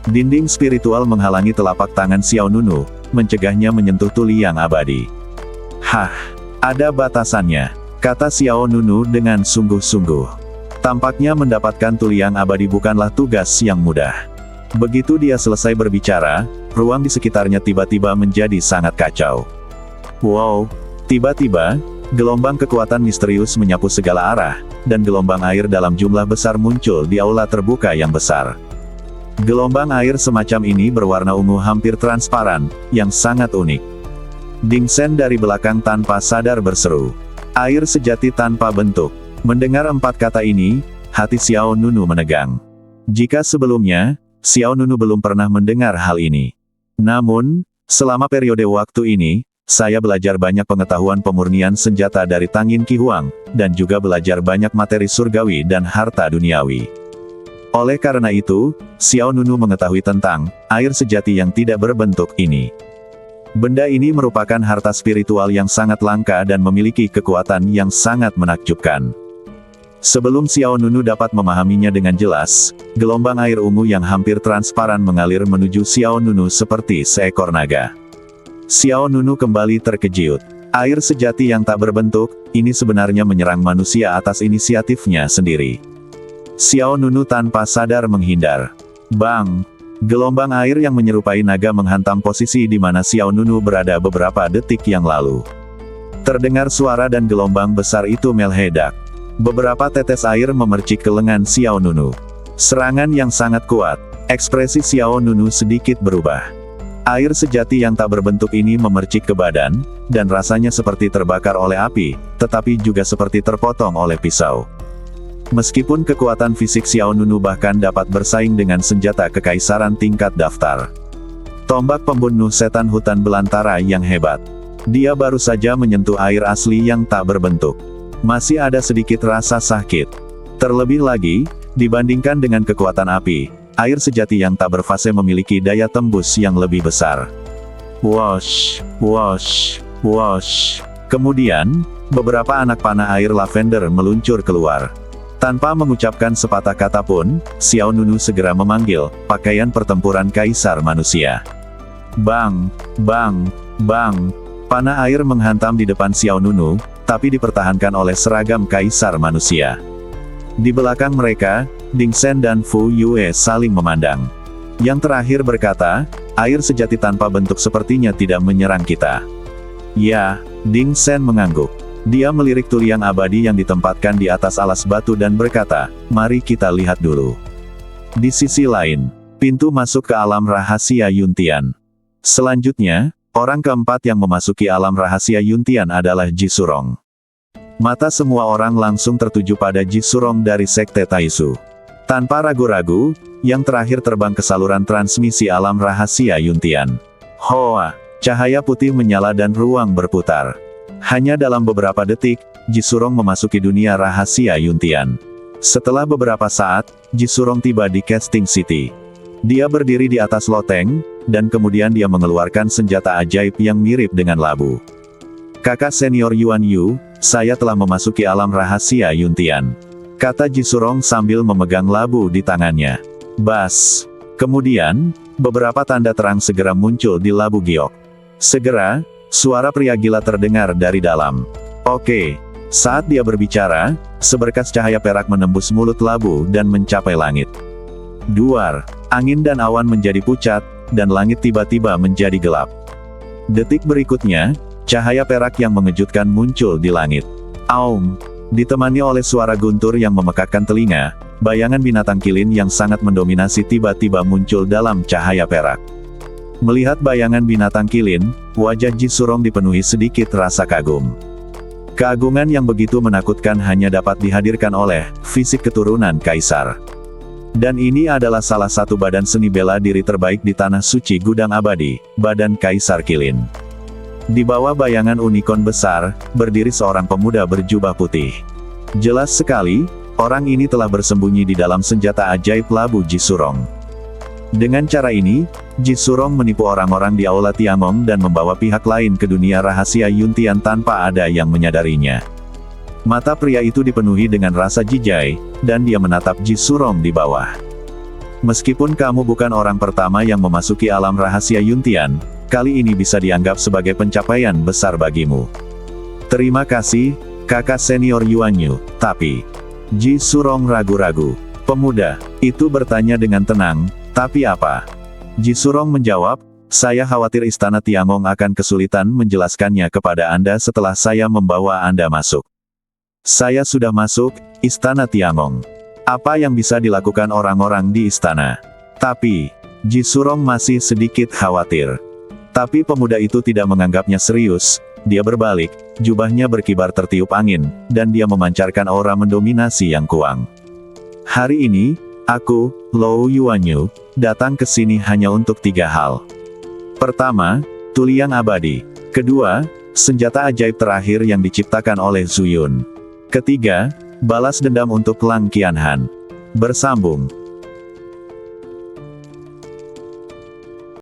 A: Dinding spiritual menghalangi telapak tangan Xiao Nunu, mencegahnya menyentuh tuliang abadi. Hah, ada batasannya, kata Xiao Nunu dengan sungguh-sungguh. Tampaknya mendapatkan tuliang abadi bukanlah tugas yang mudah. Begitu dia selesai berbicara, ruang di sekitarnya tiba-tiba menjadi sangat kacau. Wow, tiba-tiba, gelombang kekuatan misterius menyapu segala arah, dan gelombang air dalam jumlah besar muncul di aula terbuka yang besar. Gelombang air semacam ini berwarna ungu hampir transparan, yang sangat unik. Ding Sen dari belakang tanpa sadar berseru, air sejati tanpa bentuk. Mendengar 4 kata ini, hati Xiao Nunu menegang. Jika sebelumnya, Xiao Nunu belum pernah mendengar hal ini. Namun, selama periode waktu ini, saya belajar banyak pengetahuan pemurnian senjata dari Tangin Ki Huang, dan juga belajar banyak materi surgawi dan harta duniawi. Oleh karena itu, Xiao Nunu mengetahui tentang air sejati yang tidak berbentuk ini. Benda ini merupakan harta spiritual yang sangat langka dan memiliki kekuatan yang sangat menakjubkan. Sebelum Xiao Nunu dapat memahaminya dengan jelas, gelombang air ungu yang hampir transparan mengalir menuju Xiao Nunu seperti seekor naga. Xiao Nunu kembali terkejut. Air sejati yang tak berbentuk, ini sebenarnya menyerang manusia atas inisiatifnya sendiri. Xiao Nunu tanpa sadar menghindar. Bang! Gelombang air yang menyerupai naga menghantam posisi di mana Xiao Nunu berada beberapa detik yang lalu. Terdengar suara dan gelombang besar itu meledak. Beberapa tetes air memercik ke lengan Xiao Nunu. Serangan yang sangat kuat. Ekspresi Xiao Nunu sedikit berubah. Air sejati yang tak berbentuk ini memercik ke badan, dan rasanya seperti terbakar oleh api, tetapi juga seperti terpotong oleh pisau. Meskipun kekuatan fisik Xiao Nunu bahkan dapat bersaing dengan senjata kekaisaran tingkat daftar. Tombak pembunuh setan hutan belantara yang hebat. Dia baru saja menyentuh air asli yang tak berbentuk. Masih ada sedikit rasa sakit. Terlebih lagi, dibandingkan dengan kekuatan api, air sejati yang tak berfase memiliki daya tembus yang lebih besar. Wosh, wosh, wosh. Kemudian, beberapa anak panah air lavender meluncur keluar. Tanpa mengucapkan sepatah kata pun, Xiao Nunu segera memanggil pakaian pertempuran kaisar manusia. Bang, bang, bang. Panah air menghantam di depan Xiao Nunu, tapi dipertahankan oleh seragam kaisar manusia. Di belakang mereka, Ding Shen dan Fu Yue saling memandang. Yang terakhir berkata, air sejati tanpa bentuk sepertinya tidak menyerang kita. Ya, Ding Shen mengangguk. Dia melirik tuliang abadi yang ditempatkan di atas alas batu dan berkata, mari kita lihat dulu. Di sisi lain, pintu masuk ke alam rahasia Yuntian. Selanjutnya, orang keempat yang memasuki alam rahasia Yuntian adalah Ji Surong. Mata semua orang langsung tertuju pada Ji Surong dari Sekte Taisu. Tanpa ragu-ragu, yang terakhir terbang ke saluran transmisi alam rahasia Yuntian. Hoa! Cahaya putih menyala dan ruang berputar. Hanya dalam beberapa detik, Ji Surong memasuki dunia rahasia Yuntian. Setelah beberapa saat, Ji Surong tiba di Casting City. Dia berdiri di atas loteng, dan kemudian dia mengeluarkan senjata ajaib yang mirip dengan labu. Kakak senior Yuan Yu, saya telah memasuki alam rahasia Yuntian. Kata Ji Surong sambil memegang labu di tangannya. Bas! Kemudian, beberapa tanda terang segera muncul di labu giok. Segera, suara pria gila terdengar dari dalam. Oke. Saat dia berbicara, seberkas cahaya perak menembus mulut labu dan mencapai langit. Duar, angin dan awan menjadi pucat, dan langit tiba-tiba menjadi gelap. Detik berikutnya, cahaya perak yang mengejutkan muncul di langit. Aum! Ditemani oleh suara guntur yang memekakkan telinga, bayangan binatang kilin yang sangat mendominasi tiba-tiba muncul dalam cahaya perak. Melihat bayangan binatang kilin, wajah Ji Surong dipenuhi sedikit rasa kagum. Keagungan yang begitu menakutkan hanya dapat dihadirkan oleh fisik keturunan kaisar. Dan ini adalah salah satu badan seni bela diri terbaik di tanah suci gudang abadi, badan Kaisar Kilin. Di bawah bayangan unicorn besar, berdiri seorang pemuda berjubah putih. Jelas sekali, orang ini telah bersembunyi di dalam senjata ajaib labu Ji Surong. Dengan cara ini, Ji Surong menipu orang-orang di Aula Tiangong dan membawa pihak lain ke dunia rahasia Yuntian tanpa ada yang menyadarinya. Mata pria itu dipenuhi dengan rasa jijai, dan dia menatap Ji Surong di bawah. Meskipun kamu bukan orang pertama yang memasuki alam rahasia Yuntian, kali ini bisa dianggap sebagai pencapaian besar bagimu. Terima kasih, kakak senior Yuan Yu, tapi... Ji Surong ragu-ragu. Pemuda itu bertanya dengan tenang, tapi apa? Ji Surong menjawab, saya khawatir Istana Tiangong akan kesulitan menjelaskannya kepada Anda setelah saya membawa Anda masuk. Saya sudah masuk, Istana Tiangong. Apa yang bisa dilakukan orang-orang di istana? Tapi, Ji Surong masih sedikit khawatir. Tapi pemuda itu tidak menganggapnya serius, dia berbalik, jubahnya berkibar tertiup angin, dan dia memancarkan aura mendominasi yang kuang. Hari ini, aku, Lou Yuanyu, datang ke sini hanya untuk 3 hal. Pertama, tuliang abadi. Kedua, senjata ajaib terakhir yang diciptakan oleh Zuyun. Ketiga, balas dendam untuk Lang Qianhan. Bersambung.